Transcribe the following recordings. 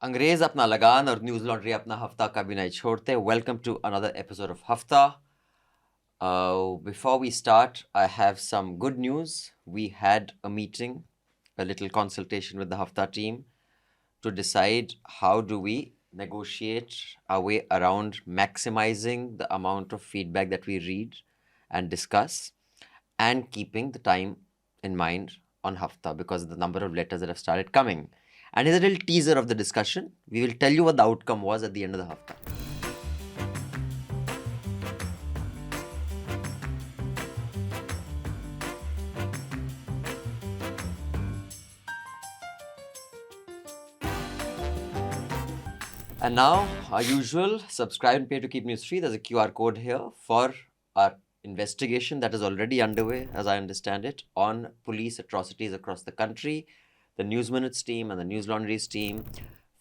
अंग्रेज अपना लगान और न्यूज लॉन्ड्री अपना हफ्ता कभी नहीं छोड़ते. Welcome to another episode of Hafta. Before we start, I have some good news. We had a meeting, a little consultation with the Hafta team to decide how do we negotiate our way around maximizing the amount of feedback that we read and discuss and keeping the time in mind on Hafta because of the number of letters that have started coming. And here's a little teaser of the discussion. We will tell you what the outcome was at the end of the Hafta. And now, our usual, subscribe and pay to keep news free. There's a QR code here for our investigation that is already underway, as I understand it, on police atrocities across the country. The News Minutes team and the News Laundries team,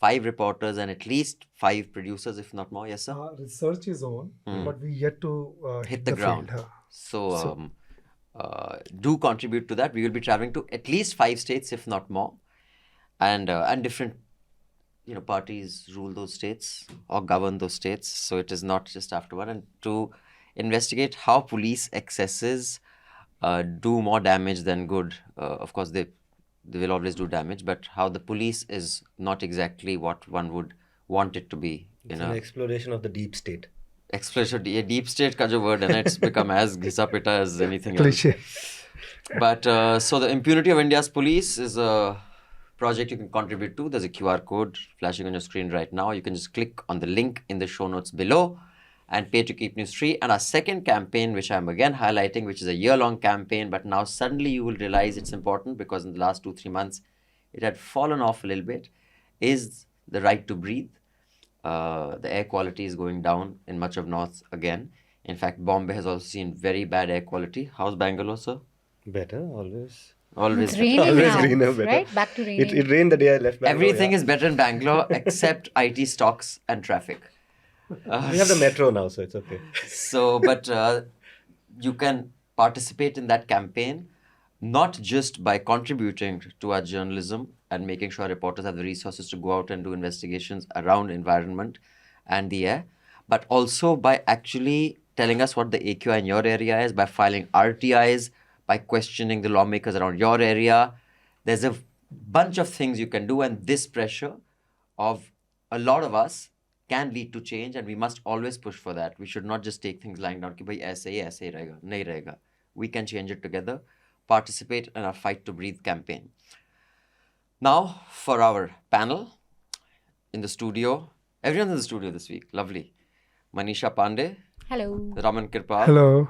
5 reporters and at least 5 producers, if not more. Yes, sir? Research is on, but we yet to hit the ground. field. So, do contribute to that. We will be traveling to at least 5 states, if not more. And different parties rule those states or govern those states. So it is not just after one. And to investigate how police excesses do more damage than good. Of course, they will always do damage, but how the police is not exactly what one would want it to be. It's an exploration of the deep state. Exploration, deep state ka jo word hai na, it's become as ghisa pita as anything else. But so the impunity of India's police is a project you can contribute to. There's a QR code flashing on your screen right now. You can just click on the link in the show notes below and pay to keep news free. And our second campaign, which I'm again highlighting, which is a year-long campaign, but now suddenly you will realize it's important because in the last 2-3 months, it had fallen off a little bit, is the right to breathe. The air quality is going down in much of North again. In fact, Bombay has also seen very bad air quality. How's Bangalore, sir? Better, always. It's raining always now, greener, better. right? Back to raining. It rained the day I left Bangalore. Everything is better in Bangalore except IT stocks and traffic. We have the metro now, so it's okay. So, but you can participate in that campaign, not just by contributing to our journalism and making sure reporters have the resources to go out and do investigations around environment and the air, but also by actually telling us what the AQI in your area is, by filing RTIs, by questioning the lawmakers around your area. There's a bunch of things you can do, and this pressure of a lot of us can lead to change, and we must always push for that. We should not just take things lying down, ki bhai aise hi rahega, nahi rahega. We can change it together. Participate in our Fight to Breathe campaign. Now, for our panel in the studio, everyone's in the studio this week. Lovely. Manisha Pande. Hello. Raman Kirpal. Hello.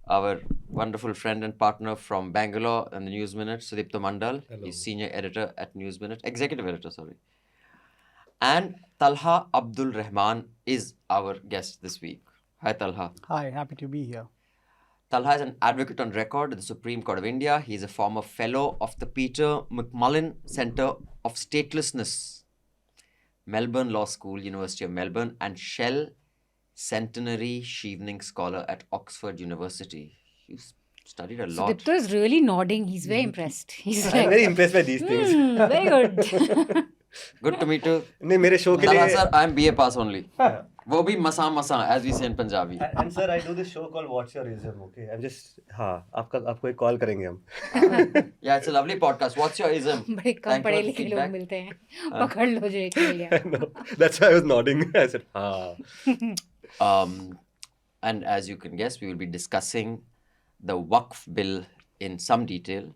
Our wonderful friend and partner from Bangalore and the News Minute, Sudipto Mondal. Hello. He's senior editor at News Minute, executive editor, sorry. And Talha Abdul Rahman is our guest this week. Hi, Talha. Hi, happy to be here. Talha is an advocate on record at the Supreme Court of India. He is a former fellow of the Peter McMullen Centre of Statelessness, Melbourne Law School, University of Melbourne, and Shell Centenary Shevening Scholar at Oxford University. You studied a lot. Sudipto is really nodding. He's very impressed. He's I'm very impressed by these things. very good. Good to meet you. नहीं मेरे show के Talha लिए sir, I'm BA pass only. वो भी मसा as we say in Punjabi. And sir, I do this show called What's Your Ism, okay? I'm just हाँ आपको एक कॉल करेंगे हम. Yeah, it's a lovely podcast. What's your ism? बड़े कम Thank you पढ़े for the लिखे लोग feedback. मिलते हैं. पकड़ लो जो एक ले लिया. No, that's why I was nodding. I said हाँ. And as you can guess, we will be discussing the Waqf bill in some detail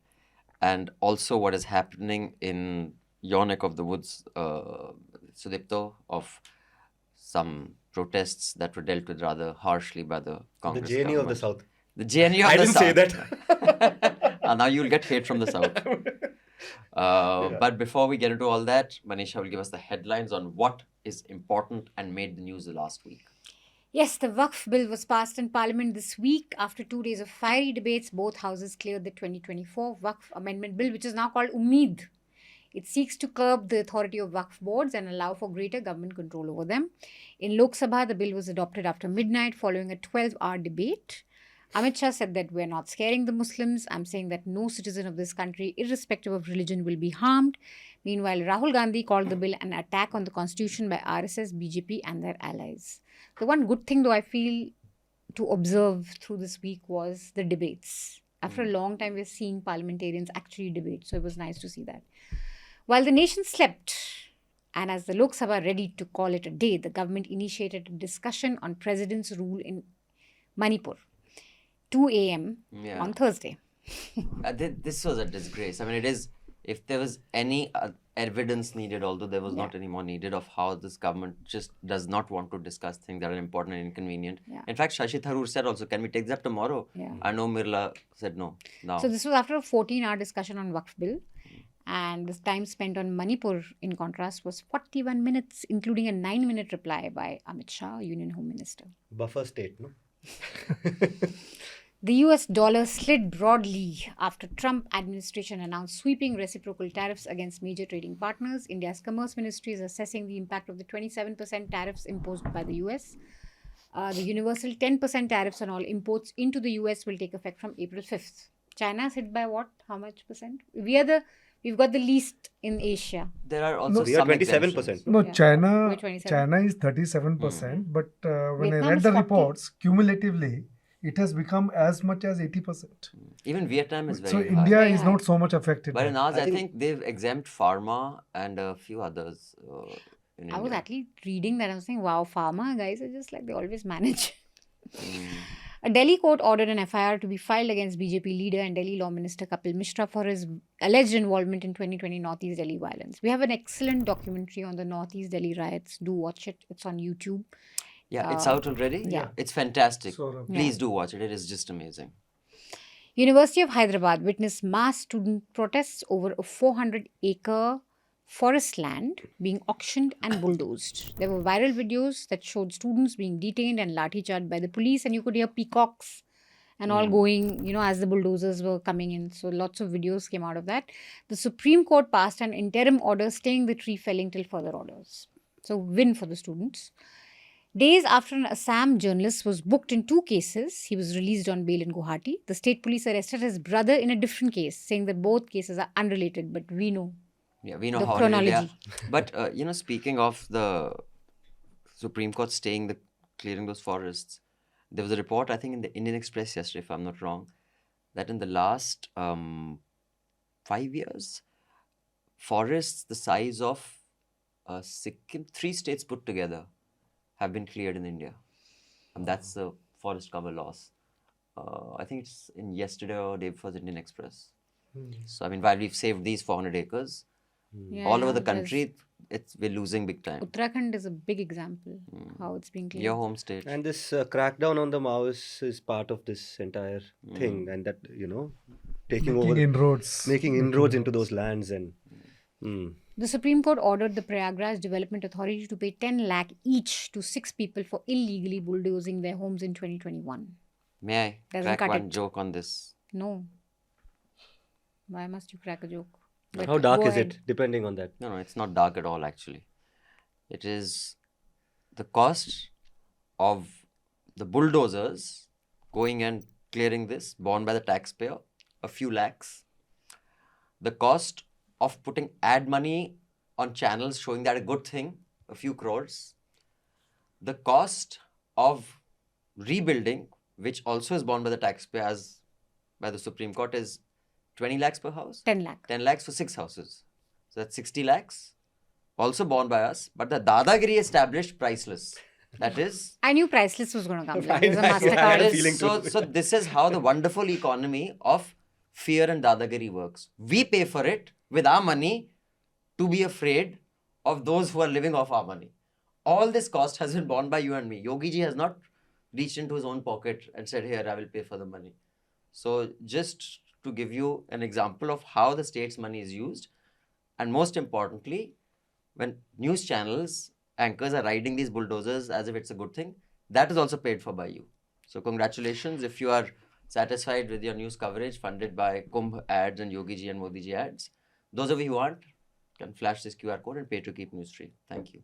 and also what is happening in your neck of the woods, Sudipto, of some protests that were dealt with rather harshly by the The Congress JNU of the government. South. The JNU of I the didn't South. say that. Now you'll get hate from the South. But before we get into all that, Manisha will give us the headlines on what is important and made the news the last week. Yes, the Waqf bill was passed in Parliament this week. After 2 days of fiery debates, both houses cleared the 2024 Waqf Amendment Bill, which is now called Umeed. It seeks to curb the authority of Waqf boards and allow for greater government control over them. In Lok Sabha, the bill was adopted after midnight following a 12-hour debate. Amit Shah said that we're not scaring the Muslims. I'm saying that no citizen of this country, irrespective of religion, will be harmed. Meanwhile, Rahul Gandhi called the bill an attack on the constitution by RSS, BJP, and their allies. The one good thing, though, I feel to observe through this week was the debates. After a long time, we're seeing parliamentarians actually debate. So it was nice to see that. While the nation slept, and as the Lok Sabha ready to call it a day, the government initiated a discussion on president's rule in Manipur, 2 a.m. Yeah. on Thursday. This was a disgrace. I mean, it is. If there was any evidence needed, although there was not any more needed, of how this government just does not want to discuss things that are important and inconvenient. Yeah. In fact, Shashi Tharoor said also, can we take that tomorrow? Yeah. Arnav Mirla said no. Now. So this was after a 14-hour discussion on Waqf bill. And the time spent on Manipur, in contrast, was 41 minutes, including a 9-minute reply by Amit Shah, Union Home Minister. Buffer state, no? The US dollar slid broadly after Trump administration announced sweeping reciprocal tariffs against major trading partners. India's Commerce Ministry is assessing the impact of the 27% tariffs imposed by the US. The universal 10% tariffs on all imports into the US will take effect from April 5th. China's hit by what? How much percent? We've got the least in Asia. There are also we are some 27%. exemptions. No, Yeah. China, We're 27. China is 37%, but when Vietnam I read is the 40. reports, cumulatively, it has become as much as 80%. Even Vietnam is very So high. India Very is high. not so much affected. But by in it. ours, I think- think they've exempt pharma and a few others in I was India. actually reading that. I was saying, wow, pharma guys are just like they always manage. Mm. A Delhi court ordered an FIR to be filed against BJP leader and Delhi Law Minister Kapil Mishra for his alleged involvement in 2020 Northeast Delhi violence. We have an excellent documentary on the Northeast Delhi riots. Do watch it. It's on YouTube. Yeah, it's out already. yeah. It's fantastic. So, Please do watch it. It is just amazing. University of Hyderabad witnessed mass student protests over a 400-acre forest land being auctioned and bulldozed. There were viral videos that showed students being detained and lathi-charged by the police, and you could hear peacocks and all going, as the bulldozers were coming in. So lots of videos came out of that. The Supreme Court passed an interim order staying the tree felling till further orders. So win for the students. Days after an Assam journalist was booked in 2 cases, he was released on bail in Guwahati. The state police arrested his brother in a different case, saying that both cases are unrelated, but we know. Yeah, we know The how it is. Yeah. chronology. But, speaking of the Supreme Court clearing those forests, there was a report, I think, in the Indian Express yesterday, if I'm not wrong, that in the last 5 years, forests the size of Sikkim, 3 states put together, have been cleared in India. And that's the forest cover loss. I think it's in yesterday or day before the Indian Express. So, I mean, while we've saved these 400 acres, all over the country, we're losing big time. Uttarakhand is a big example how it's being cleared. Your home state. And this crackdown on the Maoists is part of this entire thing, and that taking making over, inroads. making inroads into those lands, and The Supreme Court ordered the Prayagraj Development Authority to pay 10 lakh each to 6 people for illegally bulldozing their homes in 2021. May I Doesn't crack cut one it. joke on this? No. Why must you crack a joke? how dark go is ahead. it? Depending on that. No, it's not dark at all, actually. It is the cost of the bulldozers going and clearing this, borne by the taxpayer, a few lakhs. The cost of putting ad money on channels showing that a good thing, a few crores. The cost of rebuilding, which also is borne by the taxpayer as by the Supreme Court, is 20 lakhs per house. 10 lakh. 10 lakhs for 6 houses. So that's 60 lakhs, also borne by us. But the Dadagiri established priceless. That is, I knew priceless was going to come. Like, I there's a had that a MasterCard. is feeling so, too. so this is how the wonderful economy of fear and Dadagiri works. We pay for it with our money to be afraid of those who are living off our money. All this cost has been borne by you and me. Yogi ji has not reached into his own pocket and said, here, I will pay for the money. So just to give you an example of how the state's money is used, and most importantly, when news channels, anchors are riding these bulldozers as if it's a good thing, that is also paid for by you. So congratulations if you are satisfied with your news coverage funded by Kumbh ads and Yogi ji and Modi ji ads. Those of you who aren't can flash this QR code and pay to keep news free. Thank you.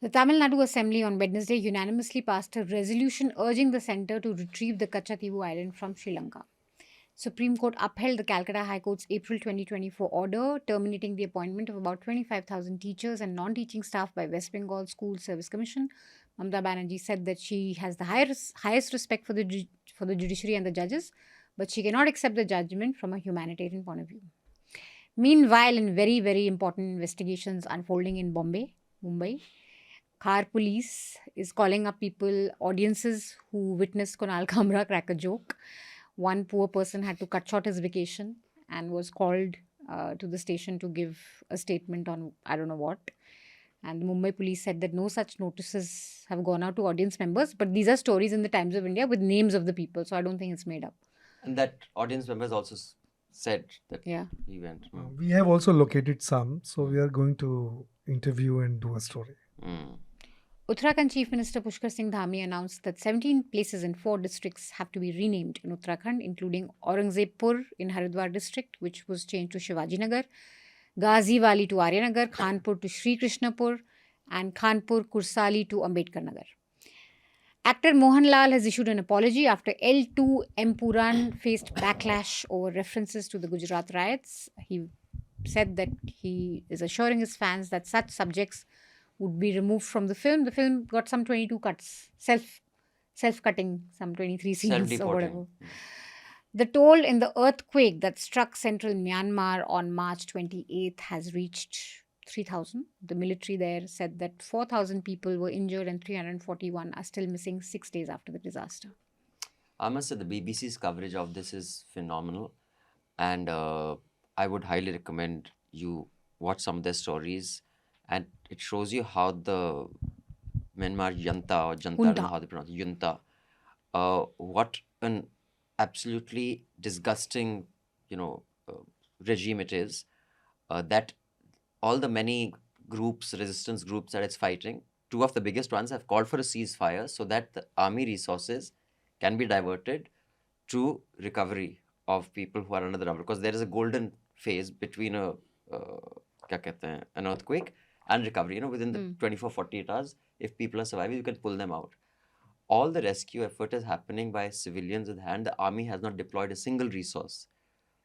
The Tamil Nadu Assembly on Wednesday unanimously passed a resolution urging the centre to retrieve the Kachativu island from Sri Lanka. Supreme Court upheld the Calcutta High Court's April 2024 order terminating the appointment of about 25,000 teachers and non-teaching staff by West Bengal School Service Commission. Mamata Banerjee said that she has the highest respect for the judiciary and the judges, but she cannot accept the judgment from a humanitarian point of view. Meanwhile, in very, very important investigations unfolding in Mumbai, Khar police is calling up audiences who witnessed Kunal Kamra crack a joke. One poor person had to cut short his vacation and was called to the station to give a statement on I don't know what. And the Mumbai police said that no such notices have gone out to audience members, but these are stories in the Times of India with names of the people, so I don't think it's made up. And that audience members also said that Yeah. he went. We have also located some, so we are going to interview and do a story. Uttarakhand Chief Minister Pushkar Singh Dhami announced that 17 places in 4 districts have to be renamed in Uttarakhand, including Aurangzebpur in Haridwar district, which was changed to Shivaji Nagar, Ghaziwali to Aryanagar, Khanpur to Shri Krishnapur, and Khanpur Kursali to Ambedkar Nagar. Actor Mohanlal has issued an apology after L2 M. Puran faced backlash over references to the Gujarat riots. He said that he is assuring his fans that such subjects would be removed from the film. The film got some 22 cuts, self-cutting, some 23 scenes or Self-deporting. whatever. The toll in the earthquake that struck central Myanmar on March 28th has reached 3,000. The military there said that 4,000 people were injured and 341 are still missing 6 days after the disaster. I must say the BBC's coverage of this is phenomenal, and I would highly recommend you watch some of their stories, and it shows you how the Myanmar junta or janta, I don't know how they pronounce it, junta, what an absolutely disgusting, regime it is, that all the many groups, resistance groups that it's fighting, 2 of the biggest ones have called for a ceasefire so that the army resources can be diverted to recovery of people who are under the rubble, because there is a golden phase between an earthquake and recovery. Within the 24-48 hours, if people are surviving, you can pull them out. All the rescue effort is happening by civilians with hand. The army has not deployed a single resource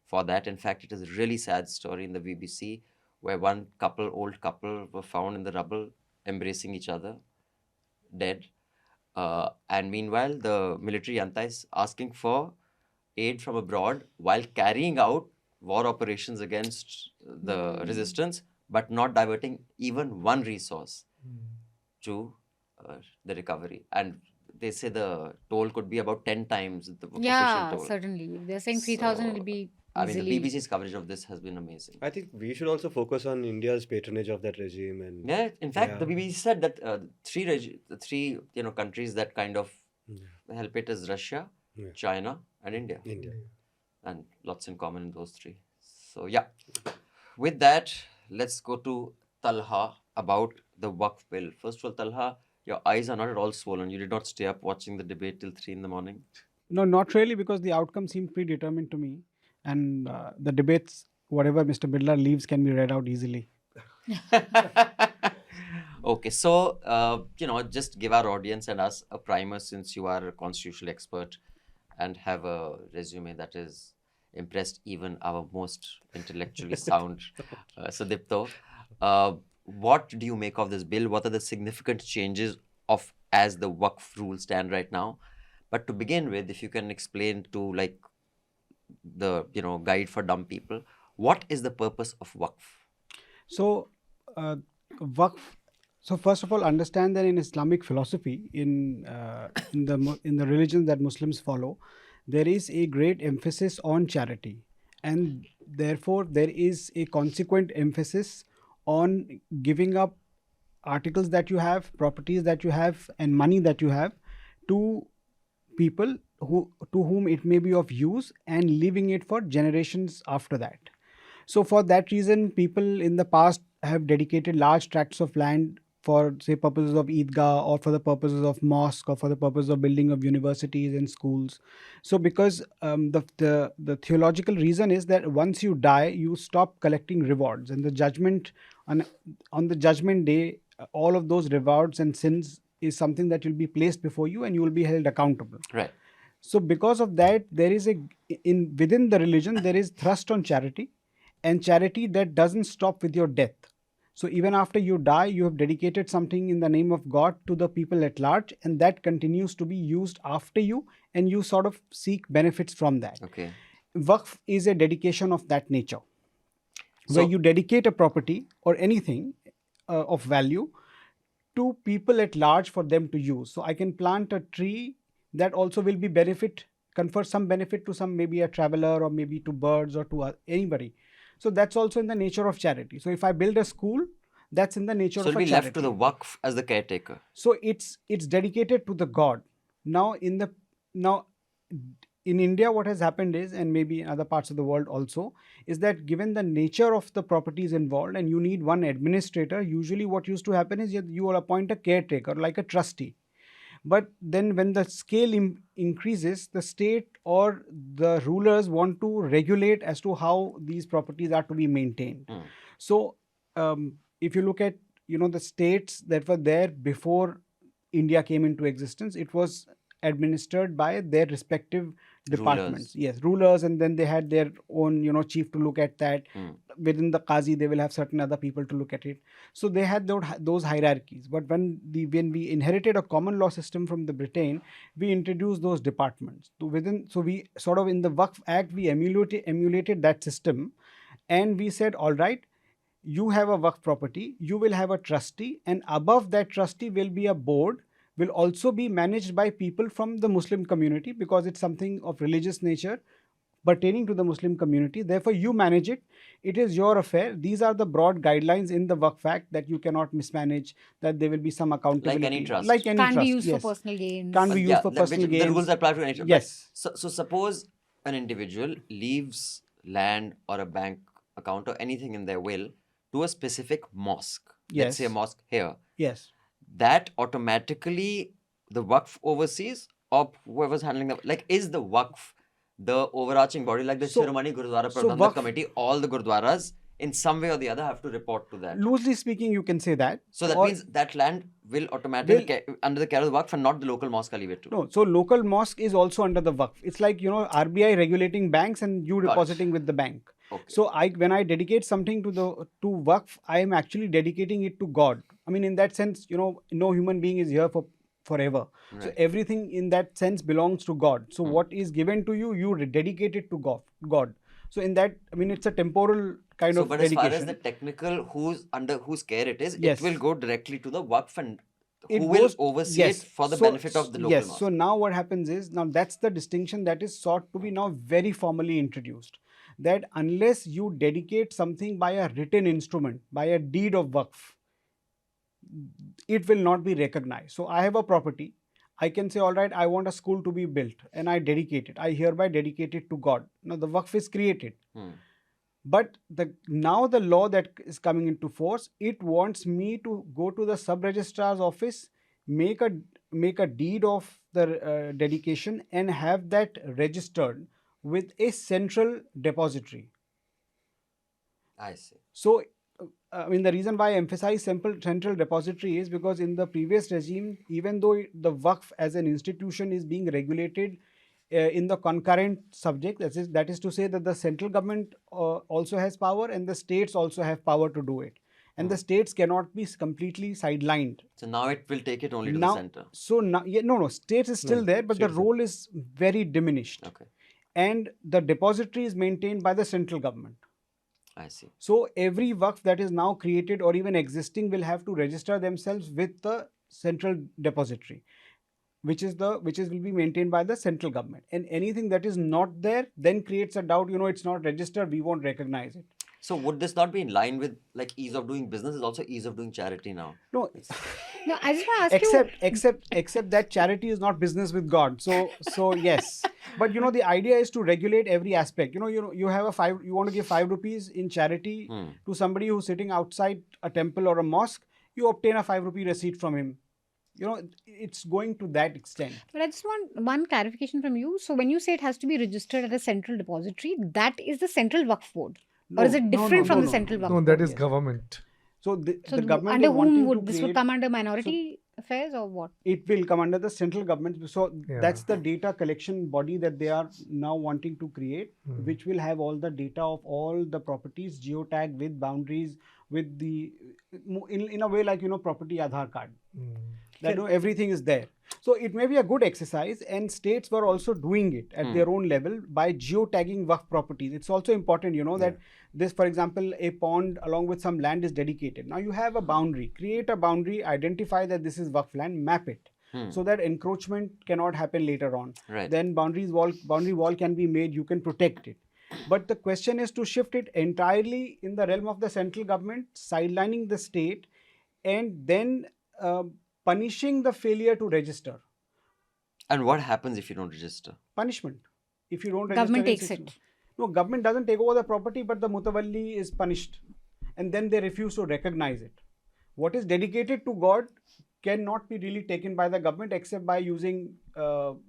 for that. In fact, it is a really sad story in the BBC where one old couple were found in the rubble embracing each other, dead. And meanwhile, the military junta is asking for aid from abroad while carrying out war operations against the resistance, but not diverting even one resource to the recovery. And they say the toll could be about 10 times the official toll. Certainly. They're saying 3,000 will be I mean, the easily. BBC's coverage of this has been amazing. I think we should also focus on India's patronage of that regime and Yeah, in fact, the Yeah. BBC said that the three countries that kind of help it is Russia, Yeah. China, and India, India. and lots in common in those 3. So yeah, with that, let's go to Talha about the Waqf bill. First of all, Talha, your eyes are not at all swollen. You did not stay up watching the debate till 3 in the morning. No, not really, because the outcome seemed predetermined to me. And the debates, whatever Mr. Birla leaves, can be read out easily. Okay, so, just give our audience and us a primer, since you are a constitutional expert and have a resume that is impressed even our most intellectually sound Sudipto. What do you make of this bill? What are the significant changes as the Waqf rules stand right now? But to begin with, if you can explain to the guide for dumb people, what is the purpose of Waqf? So, Waqf. So, first of all, understand that in Islamic philosophy, in the religions that Muslims follow, there is a great emphasis on charity, and therefore there is a consequent emphasis on giving up articles that you have, properties that you have, and money that you have to people to whom it may be of use, and leaving it for generations after that. So for that reason, people in the past have dedicated large tracts of land for, say, purposes of Eidgah, or for the purposes of mosque, or for the purpose of building of universities and schools. So because the theological reason is that once you die, you stop collecting rewards, and the judgment on the judgment day, all of those rewards and sins is something that will be placed before you and you will be held accountable. Right. So because of that, there is within the religion, there is thrust on charity, and charity that doesn't stop with your death. So even after you die, you have dedicated something in the name of God to the people at large, and that continues to be used after you, and you sort of seek benefits from that. Okay. Waqf is a dedication of that nature, where So- you dedicate a property or anything of value to people at large for them to use. So I can plant a tree that also will be confer some benefit to some, maybe a traveler or maybe to birds or to anybody. So that's also in the nature of charity. So if I build a school, that's in the nature So of it'll a be charity. left to the Waqf as the caretaker. So it's dedicated to the God. Now in India, what has happened is, and maybe in other parts of the world also, is that given the nature of the properties involved and you need one administrator, usually what used to happen is you will appoint a caretaker like a trustee. But then when the scale increases, the state or the rulers want to regulate as to how these properties are to be maintained. Mm. So if you look at the states that were there before India came into existence, it was administered by their respective departments. Yes, rulers, and then they had their own chief to look at that. Mm. Within the Qazi, they will have certain other people to look at it. So they had those hierarchies. But when we inherited a common law system from the Britain, we introduced those departments. So we sort of, in the Waqf Act, we emulated that system, and we said, all right, you have a Waqf property, you will have a trustee, and above that trustee will be a board, will also be managed by people from the Muslim community, because it's something of religious nature pertaining to the Muslim community. Therefore, you manage it. It is your affair. These are the broad guidelines in the Waqf Act, that you cannot mismanage, that there will be some accountability. Like any trust. Like any Can't trust, be used yes. for personal gains. Can't be used for the personal gains. The rules apply to any trust. Yes. So suppose an individual leaves land or a bank account or anything in their will to a specific mosque. Let's Yes. say a mosque here. Yes. That automatically the Waqf oversees, or whoever's handling is the Waqf the overarching body, like the So- Shiromani Gurudwara so Pradhan Waqf- Committee? All the Gurudwaras in some way or the other have to report to that. Loosely speaking, you can say that. So that Or- means that land will automatically under the care of the Waqf and not the local mosque I leave it to. No, so local mosque is also under the Waqf. It's like RBI regulating banks and you Got it. depositing with the bank. Okay. So when I dedicate something to Waqf, I am actually dedicating it to God. I mean, in that sense, no human being is here forever. So Right. everything in that sense belongs to God. So what is given to you, you dedicate it to God. So in that, I mean, it's a temporal kind of But as dedication. far as the technical under whose care it is, Yes. it will go directly to the Waqf, and It who will goes- oversee yes. it for the So- benefit of the local yes. mosque. So now what happens is, now that's the distinction that is sought to be now very formally introduced. That unless you dedicate something by a written instrument, by a deed of Waqf, it will not be recognized. So I have a property. I can say, all right, I want a school to be built, and I dedicate it. I hereby dedicate it to God. Now the Waqf is created. Hmm. But now the law that is coming into force, it wants me to go to the sub-registrar's office, make a deed of the dedication, and have that registered with a central depository. I see. So, I mean, the reason why I emphasize central depository is because in the previous regime, even though the Waqf as an institution is being regulated in the concurrent subject, that is to say that the central government also has power and the states also have power to do it. And the states cannot be completely sidelined. So now it will take it only to Now, the center. so now, states is still there, but the role is very diminished. Okay. And the depository is maintained by the central government. I see. So every Waqf that is now created or even existing will have to register themselves with the central depository, which will be maintained by the central government. And anything that is not there then creates a doubt, it's not registered, we won't recognize it. So would this not be in line with ease of doing business? Is also ease of doing charity now. No, No, I just want to ask you. except that charity is not business with God. So yes, but the idea is to regulate every aspect. You have you want to give 5 rupees in charity to somebody who's sitting outside a temple or a mosque. You obtain a 5 rupee receipt from him. It's going to that extent. But I just want one clarification from you. So when you say it has to be registered at a central depository, that is the central Waqf board? Or is it different from the central Waqf No, board? that is government. So the So government under is wanting whom to would this would create. come under minority affairs or what? It will come under the central government. So Yeah. that's the data collection body that they are now wanting to create, Hmm. which will have all the data of all the properties geotagged with boundaries, with the in a way like property Aadhaar card. Hmm. That everything is there. So it may be a good exercise, and states were also doing it at their own level by geotagging Waqf properties. It's also important, that this, for example, a pond along with some land is dedicated. Now you have a boundary, create a boundary, identify that this is Waqf land, map it. So that encroachment cannot happen later on. Right. Then boundary wall can be made, you can protect it. But the question is to shift it entirely in the realm of the central government, sidelining the state, and then punishing the failure to register. And what happens if you don't register? Punishment. If you don't register, Government in takes 6 it. months. No, government doesn't take over the property, but the mutawalli is punished, and then they refuse to recognize it. What is dedicated to God cannot be really taken by the government except by using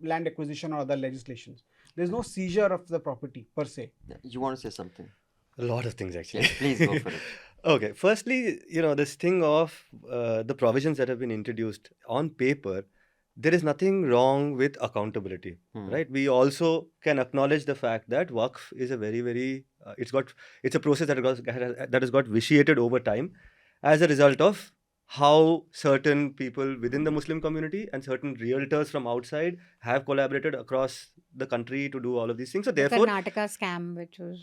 land acquisition or other legislations. There's no seizure of the property per se. You want to say something? A lot of things actually. Yes, please go for it. Okay, firstly, this thing of the provisions that have been introduced on paper, there is nothing wrong with accountability, right? We also can acknowledge the fact that Waqf is a very, very, it's a process that has got vitiated over time as a result of how certain people within the Muslim community and certain realtors from outside have collaborated across the country to do all of these things. So The therefore, Karnataka scam, which was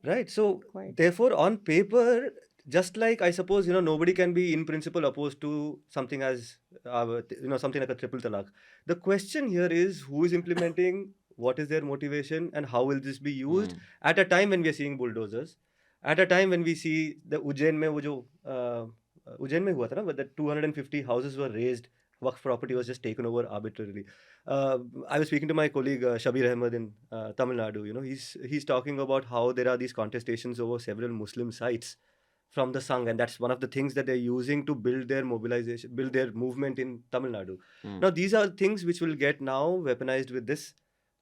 right. So quite. therefore, on paper, just like I suppose nobody can be in principle opposed to something as something like a triple talaq. The question here is who is implementing, what is their motivation, and how will this be used at a time when we are seeing bulldozers, at a time when we see the Ujjain mein wo jo Ujjain mein hua tha na, where the 250 houses were raised. Waqf property was just taken over arbitrarily. I was speaking to my colleague Shabir Ahmed in Tamil Nadu. He's talking about how there are these contestations over several Muslim sites from the Sangh, and that's one of the things that they're using to build their mobilization, build their movement in Tamil Nadu. Now, these are things which will get now weaponized with this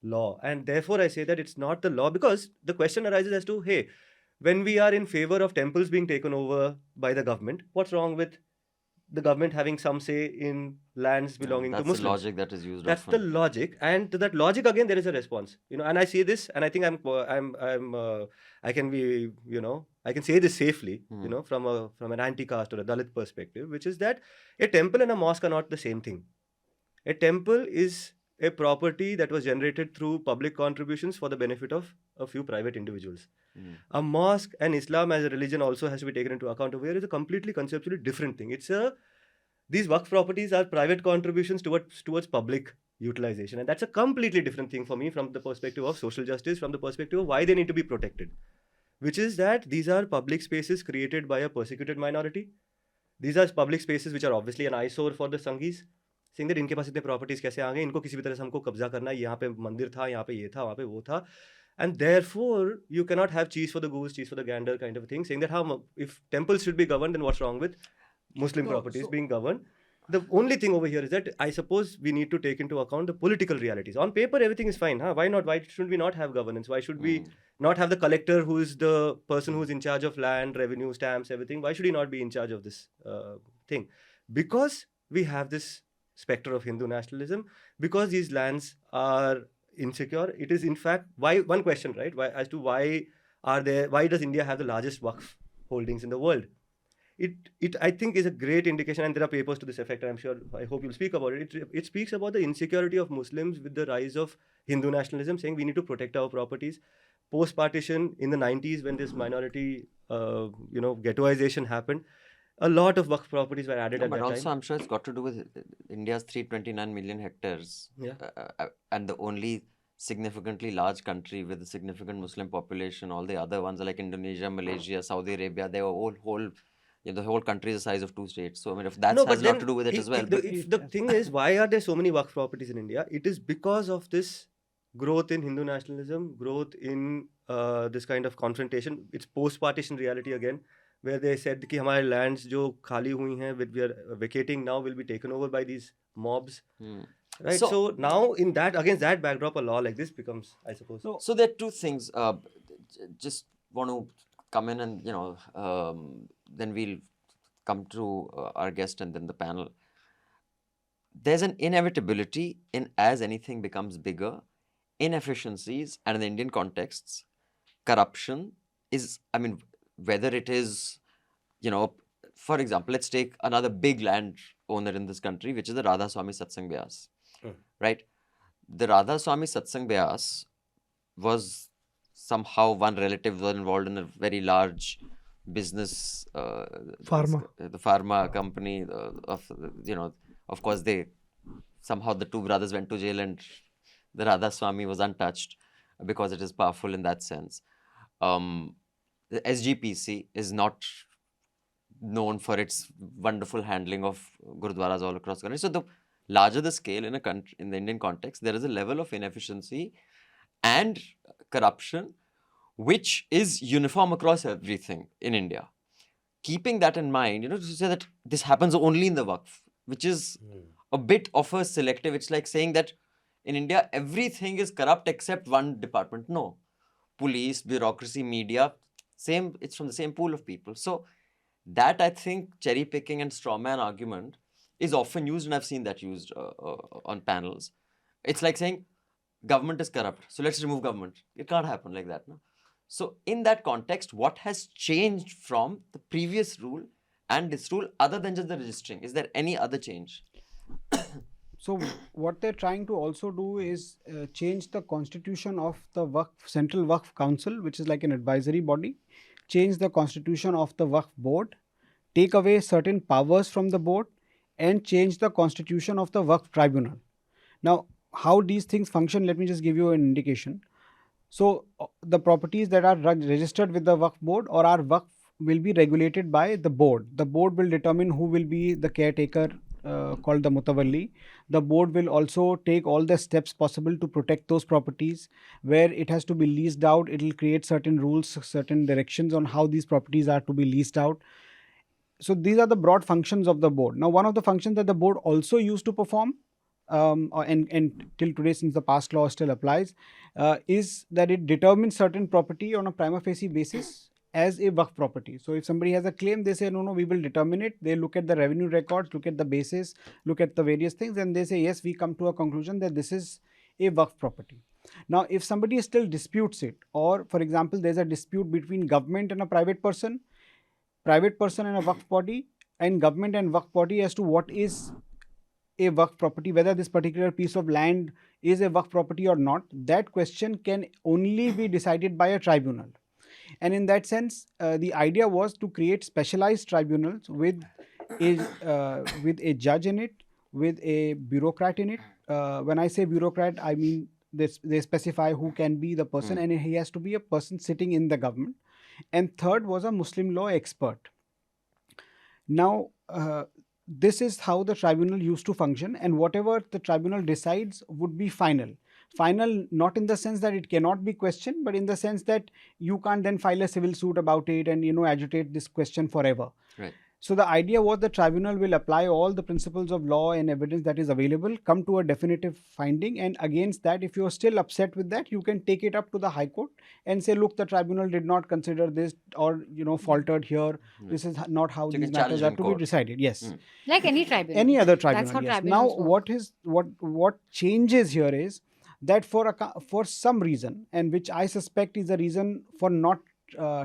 law, and therefore I say that it's not the law, because the question arises as to, hey, when we are in favor of temples being taken over by the government, what's wrong with the government having some say in lands belonging to Muslims? That's the logic that is used. That's the logic, and to that logic again there is a response. And I say this, and I think I can be, I can say this safely, from an anti-caste or a Dalit perspective, which is that a temple and a mosque are not the same thing. A temple is a property that was generated through public contributions for the benefit of a few private individuals. A mosque and Islam as a religion also has to be taken into account over here is a completely conceptually different thing. These Waqf properties are private contributions towards public utilization, and that's a completely different thing for me from the perspective of social justice, from the perspective of why they need to be protected, which is that these are public spaces created by a persecuted minority. These are public spaces which are obviously an eyesore for the Sanghis, saying that इनके पास इतने properties कैसे आ गए, इनको किसी भी तरह से हमको कब्जा करना है, यहाँ पे मंदिर था, यहाँ पे ये था, वहाँ पे वो था. And therefore, you cannot have cheese for the goose, cheese for the gander kind of a thing, saying that if temples should be governed, then what's wrong with Muslim properties being governed? The only thing over here is that I suppose we need to take into account the political realities. On paper, everything is fine. Why not? Why should we not have governance? Why should we not have the collector who is the person who is in charge of land, revenue, stamps, everything? Why should he not be in charge of this thing? Because we have this specter of Hindu nationalism, because these lands are insecure. It is in fact one question, right? Why does India have the largest Waqf holdings in the world? It I think is a great indication, and there are papers to this effect, and I hope you'll speak about it. It speaks about the insecurity of Muslims with the rise of Hindu nationalism, saying we need to protect our properties. Post-partition in the 90s, when this minority ghettoization happened, a lot of Waqf properties were added at that time. But also, I'm sure it's got to do with India's 329 million hectares. And the only significantly large country with a significant Muslim population. All the other ones are like Indonesia, Malaysia, Saudi Arabia. They were the whole country is the size of 2 states. So, I mean, if that has a lot to do with it as well. The thing is, why are there so many Waqf properties in India? It is because of this growth in Hindu nationalism, growth in this kind of confrontation. It's post-partition reality again, where they said that our lands जो खाली हुई हैं, we are vacating now, will be taken over by these mobs. Right. So now against that backdrop, a law like this becomes, I suppose. So there are 2 things. Just want to come in and then we'll come to our guest and then the panel, there's an inevitability in as anything becomes bigger, inefficiencies, and in the Indian contexts, corruption is, I mean, whether it is, for example, let's take another big land owner in this country, which is the Radha Swami Satsang Vyas, right? The Radha Swami Satsang Vyas was somehow one relative was involved in a very large business, the pharma company of course somehow the two brothers went to jail and the Radha Swami was untouched because it is powerful in that sense. The SGPC is not known for its wonderful handling of gurudwaras all across the country. So the larger the scale in a country, in the Indian context, there is a level of inefficiency and corruption which is uniform across everything in India. Keeping that in mind, to say that this happens only in the Waqf, which is a bit of a selective. It's like saying that in India, everything is corrupt except one department. No. Police, bureaucracy, media, same. It's from the same pool of people. So that, I think, cherry picking and straw man argument is often used, and I've seen that used on panels. It's like saying government is corrupt, so let's remove government. It can't happen like that. No? So in that context, what has changed from the previous rule and this rule other than just the registering? Is there any other change? So what they're trying to also do is change the constitution of the Waqf, Central Waqf Council, which is like an advisory body, change the constitution of the Waqf board, take away certain powers from the board, and change the constitution of the Waqf tribunal. Now, how these things function, let me just give you an indication. So the properties that are registered with the Waqf board or are Waqf will be regulated by the board. The board will determine who will be the caretaker called the mutawalli. The board will also take all the steps possible to protect those properties. Where it has to be leased out, it will create certain rules, certain directions on how these properties are to be leased out. So these are the broad functions of the board. Now, one of the functions that the board also used to perform, and till today, since the past law still applies, is that it determines certain property on a prima facie basis as a Waqf property. So if somebody has a claim, they say, no, we will determine it. They look at the revenue records, look at the basis, look at the various things, and they say, yes, we come to a conclusion that this is a Waqf property. Now, if somebody still disputes it, or for example, there's a dispute between government and a private person and a Waqf body, and government and Waqf body as to what is a Waqf property, whether this particular piece of land is a Waqf property or not, that question can only be decided by a tribunal. And in that sense, the idea was to create specialized tribunals with a judge in it, with a bureaucrat in it. When I say bureaucrat, I mean they specify who can be the person, and he has to be a person sitting in the government. And third was a Muslim law expert. Now, this is how the tribunal used to function, and whatever the tribunal decides would be final. Final not in the sense that it cannot be questioned, but in the sense that you can't then file a civil suit about it and agitate this question forever. Right. So the idea was the tribunal will apply all the principles of law and evidence that is available, come to a definitive finding, and against that, if you are still upset with that, you can take it up to the High Court and say, look, the tribunal did not consider this, or faltered here. This is not how So you these can matters challenge are in to court. be decided. Yes. Like any tribunal. Any other tribunal. That's how Yes. tribunals Now, work. what changes here is that for some reason, and which I suspect is a reason for not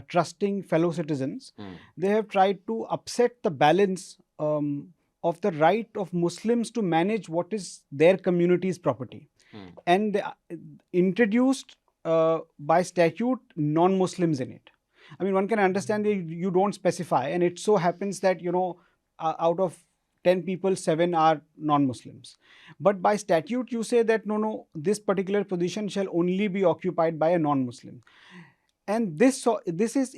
trusting fellow citizens, they have tried to upset the balance of the right of Muslims to manage what is their community's property, and they introduced by statute non-Muslims in it. I mean, one can understand that you don't specify, and it so happens that out of 10 people, 7 are non-Muslims. But by statute, you say that no, this particular position shall only be occupied by a non-Muslim. And this is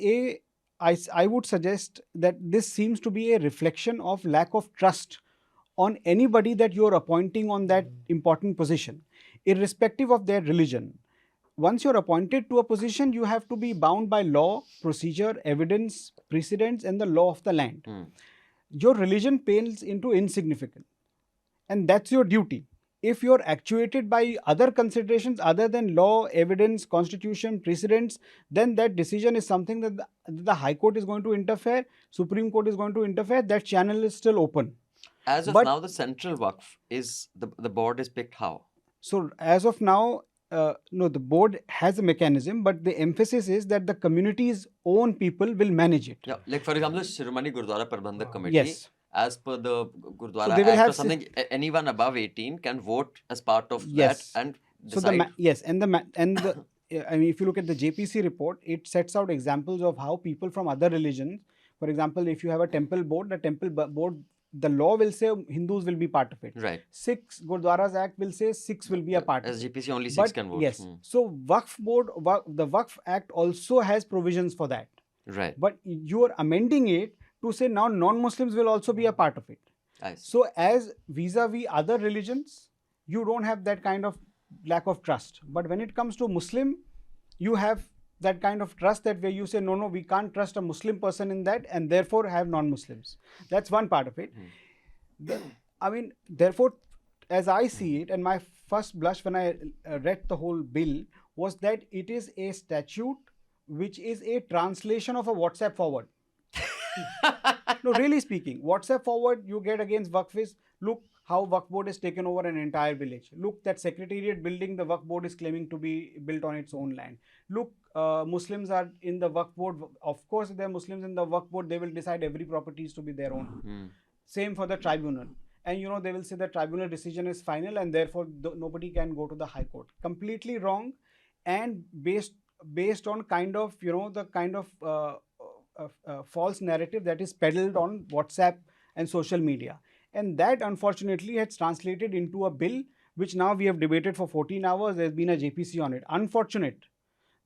I would suggest that this seems to be a reflection of lack of trust on anybody that you're appointing on that important position, irrespective of their religion. Once you're appointed to a position, you have to be bound by law, procedure, evidence, precedents, and the law of the land. Your religion pales into insignificance, and that's your duty. if you're actuated by other considerations other than law, evidence, constitution, precedents, then that decision is something that the High Court is going to interfere, Supreme Court is going to interfere, that channel is still open. As of But- now, the central Waqf is the board is picked how? So as of now, no, the board has a mechanism, but the emphasis is that the community's own people will manage it. Yeah, like for example, the Shiromani Gurdwara Prabandhak Committee. Yes. As per the Gurdwara they will Act have or something, anyone above 18 can vote as part of Yes. that and So decide. I mean, if you look at the JPC report, it sets out examples of how people from other religions, for example, if you have a temple board, board, the law will say Hindus will be part of it. Right. Gurdwaras Act will say Sikhs will be a part of As it. GPC, only six But can vote. yes, so Waqf board, the Waqf Act also has provisions for that. Right. But you are amending it to say now non-Muslims will also be a part of it. I see. So as vis-a-vis other religions, you don't have that kind of lack of trust. But when it comes to Muslim, you have that kind of trust that where you say, no, we can't trust a Muslim person in that and therefore have non-Muslims. That's one part of it. Therefore, as I see it, and my first blush when I read the whole bill was that it is a statute which is a translation of a WhatsApp forward. No, really speaking, WhatsApp forward you get against Waqf is, look how Waqf board has taken over an entire village. Look, that secretariat building the Waqf board is claiming to be built on its own land. Look, Muslims are in the Waqf board. Of course, if there are Muslims in the Waqf board, they will decide every property is to be their own. Same for the tribunal. And they will say the tribunal decision is final and therefore nobody can go to the High Court. Completely wrong, and based on kind of, the kind of false narrative that is peddled on WhatsApp and social media. And that unfortunately has translated into a bill which now we have debated for 14 hours. There's been a JPC on it. Unfortunate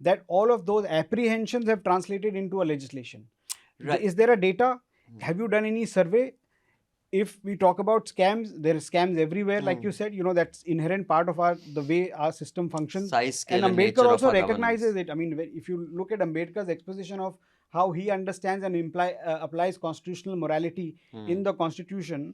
that all of those apprehensions have translated into a legislation. Right. Is there a data? Have you done any survey? If we talk about scams, there are scams everywhere. Like you said, that's inherent part of the way our system functions. Size, scale, And and nature Ambedkar of also our recognizes governance. it. I mean, if you look at Ambedkar's exposition of how he understands and applies constitutional morality in the constitution,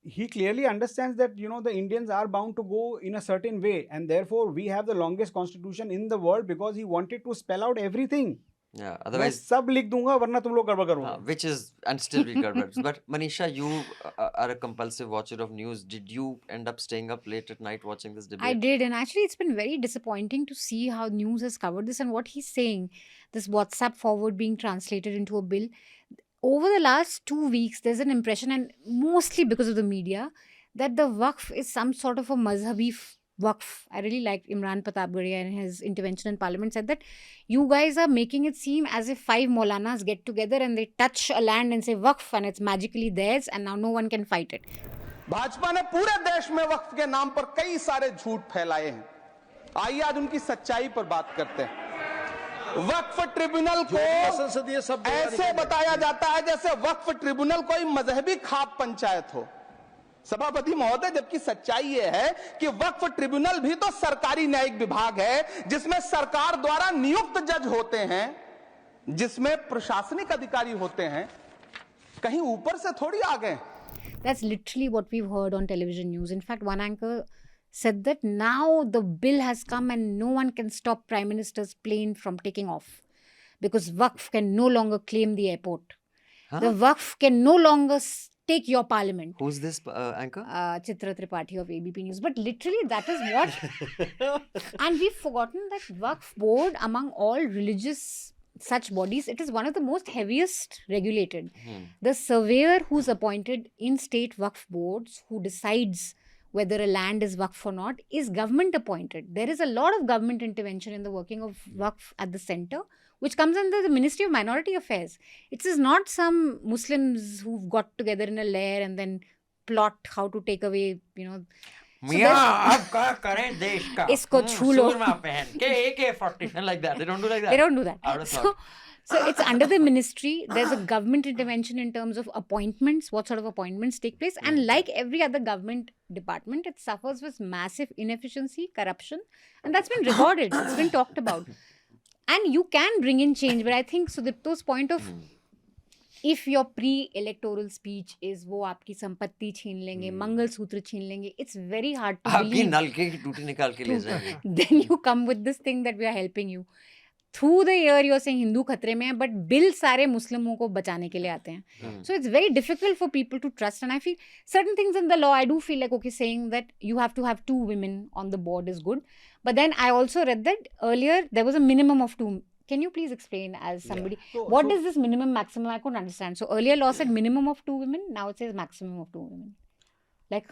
he clearly understands that, the Indians are bound to go in a certain way. And therefore, we have the longest constitution in the world because he wanted to spell out everything. Yeah, मैं otherwise, सब लिख दूंगा वरना तुम लोग गड़बड़ करोगे. which is, and still be garbage. But Manisha, you are a compulsive watcher of news. Did you end up staying up late at night watching this debate? I did, and actually, it's been very disappointing to see how news has covered this and what he's saying. This WhatsApp forward being translated into a bill. Over the last 2 weeks, there's an impression, and mostly because of the media, that the Waqf is some sort of a mazhabi Waqf. I really liked Imran Pratapgarya and his intervention in Parliament said that you guys are making it seem as if 5 Maulanas get together and they touch a land and say Waqf and it's magically theirs and now no one can fight it. Bhajpa ने पूरे देश में वक्फ के नाम पर कई सारे झूठ फैलाए हैं. आइए आज उनकी सच्चाई पर बात करते हैं. वक्फ ट्रिब्यूनल को ऐसे बताया जाता है जैसे वक्फ ट्रिब्यूनल कोई मजहबी खाप पंचायत हो. सभापति महोदय, जबकि सच्चाई ये है कि वक्फ ट्रिब्यूनल भी तो सरकारी न्यायिक विभाग है जिसमें सरकार द्वारा नियुक्त जज होते हैं, जिसमें प्रशासनिक अधिकारी होते हैं. कहीं ऊपर से थोड़ी आ गए. That's literally what we've heard on television news. In fact, one anchor said that now the bill has come and no one can stop Prime Minister's plane from taking off because Waqf can no longer claim the airport. The Waqf can no longer take your parliament. Who's this anchor? Chitra Tripathi of ABP News. But literally that is what... And we've forgotten that Waqf board among all religious such bodies, it is one of the most heaviest regulated. The surveyor who's appointed in state Waqf boards, who decides whether a land is Waqf or not, is government appointed. There is a lot of government intervention in the working of Waqf at the center, which comes under the Ministry of Minority Affairs. It is not some Muslims who've got together in a lair and then plot how to take away, आपका करें देश का इसको छू लो. सूरमा पहन के AK-47 like that. They don't do like that. They don't do that. I would have thought. So it's under the ministry. There's a government intervention in terms of appointments, what sort of appointments take place. And like every other government department, it suffers with massive inefficiency, corruption. And that's been recorded. It's been talked about. And you can bring in change. But I think Sudipto's point of if your pre-electoral speech is वो आपकी संपत्ति छीन लेंगे, मंगलसूत्र छीन लेंगे, it's very hard to आपकी believe. नलके की टूटी निकाल के ले जाएंगे. Then you come with this thing that we are helping you. Through the year you're saying Hindu खतरे में है, but बिल सारे मुस्लिमों को बचाने के लिए आते हैं. So it's very difficult for people to trust, and I feel certain things in the law, I do feel like, okay, saying that you have to have 2 women on the board is good. But then I also read that earlier there was a minimum of 2. Can you please explain as somebody, what is this minimum, maximum? I couldn't understand. So earlier law said minimum of 2 women, now it says maximum of 2 women. Like,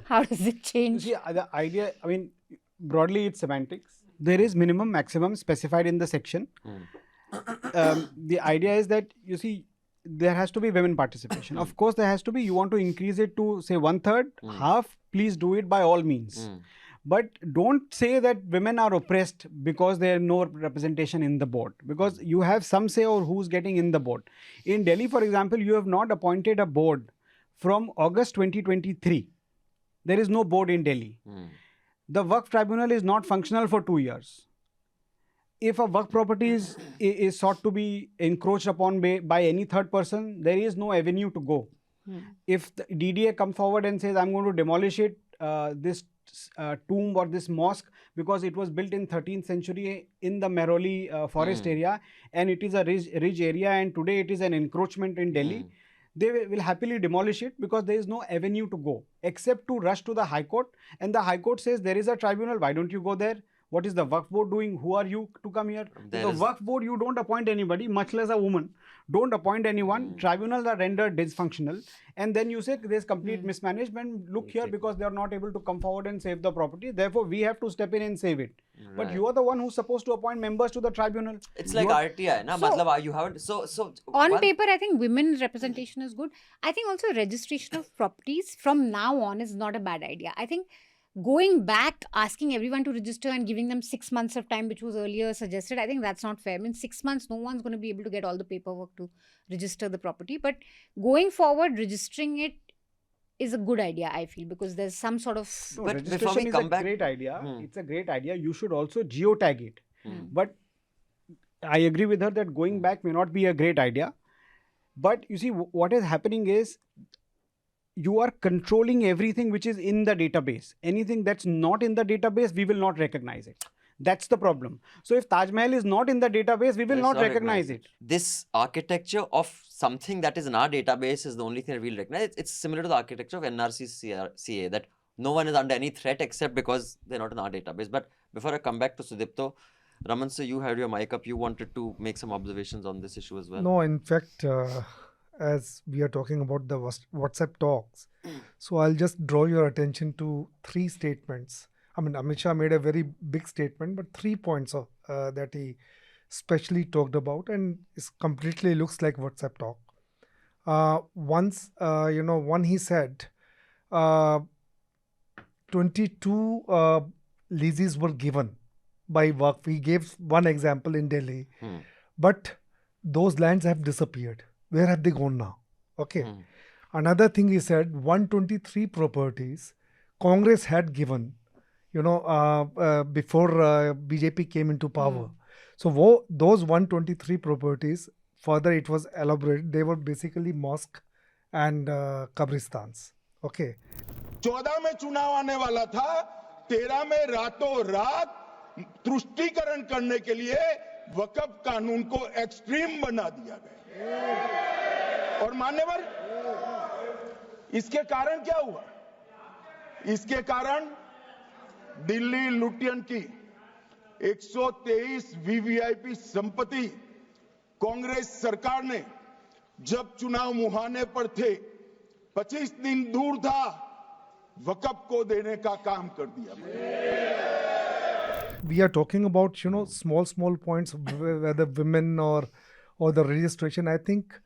how does it change? See, the idea, I mean, broadly it's semantics. There is minimum, maximum specified in the section. The idea is that, you see, there has to be women participation. Of course, there has to be. You want to increase it to, say, 1/3, half, please do it by all means. But don't say that women are oppressed because there is no representation in the board. Because you have some say over who's getting in the board. In Delhi, for example, you have not appointed a board from August 2023. There is no board in Delhi. The Waqf tribunal is not functional for 2 years. If a Waqf property is sought to be encroached upon by any third person, there is no avenue to go. If the DDA comes forward and says, I'm going to demolish it, this tomb or this mosque, because it was built in 13th century in the Mehrauli forest area, and it is a ridge area, and today it is an encroachment in Delhi, they will happily demolish it because there is no avenue to go except to rush to the High Court, and the High Court says there is a tribunal, why don't you go there? What is the Waqf board doing? Who are you to come here? The Waqf board, you don't appoint anybody, much less a woman. Don't appoint anyone. Tribunals are rendered dysfunctional. And then you say there's complete mismanagement. Look here, because they are not able to come forward and save the property. Therefore, we have to step in and save it. But you are the one who's supposed to appoint members to the tribunal. It's like RTI, na? So, you haven't. So on paper, I think women's representation is good. I think also registration of properties from now on is not a bad idea. I think going back, asking everyone to register and giving them 6 months of time, which was earlier suggested, I think that's not fair. I mean, 6 months, no one's going to be able to get all the paperwork to register the property. But going forward, registering it is a good idea, I feel, because there's some sort of... No, But registration before we is come a back- great idea. It's a great idea. You should also geotag it. But I agree with her that going back may not be a great idea. But you see, what is happening is you are controlling everything which is in the database. Anything that's not in the database, we will not recognize it. That's the problem. So if Taj Mahal is not in the database, we will not recognize it. This architecture of something that is in our database is the only thing that we'll recognize. It's similar to the architecture of NRC CA, that no one is under any threat except because they're not in our database. But before I come back to Sudipto, Raman, sir, you had your mic up. You wanted to make some observations on this issue as well. No, in fact, as we are talking about the WhatsApp talks, so I'll just draw your attention to 3 statements. I mean, Amit Shah made a very big statement, but 3 points of, that he specially talked about, and it completely looks like WhatsApp talk. One he said, 22 leases were given by Waqf. He gave one example in Delhi, but those lands have disappeared. Where have they gone now? Okay. Another thing he said, 123 properties Congress had given, before BJP came into power. So those 123 properties, further it was elaborated, they were basically mosque and qabristans. Okay. 14 में चुनाव आने वाला था, 13 में रातों रात तुष्टीकरण करने के लिए वक्फ कानून को एक्सट्रीम बना दिया गया। और मान्यवर, इसके कारण क्या हुआ? इसके कारण दिल्ली लुटियन की 123 वीवीआईपी संपत्ति कांग्रेस सरकार ने जब चुनाव मुहाने पर थे, 25 दिन दूर था, वक्फ को देने का काम कर दिया। We are talking about, small points, whether women or the registration. I think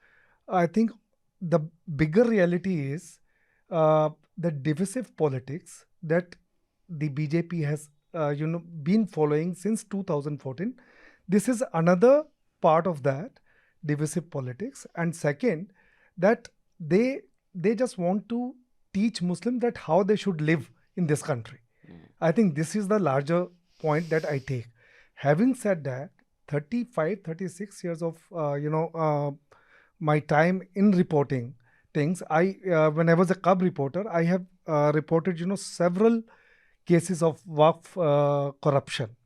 the bigger reality is the divisive politics that the BJP has, been following since 2014. This is another part of that divisive politics. And second, that they just want to teach Muslims that how they should live in this country. I think this is the larger point that I take. Having said that, 35, 36 years of, my time in reporting things, when I was a cub reporter, I have reported several cases of Waqf corruption.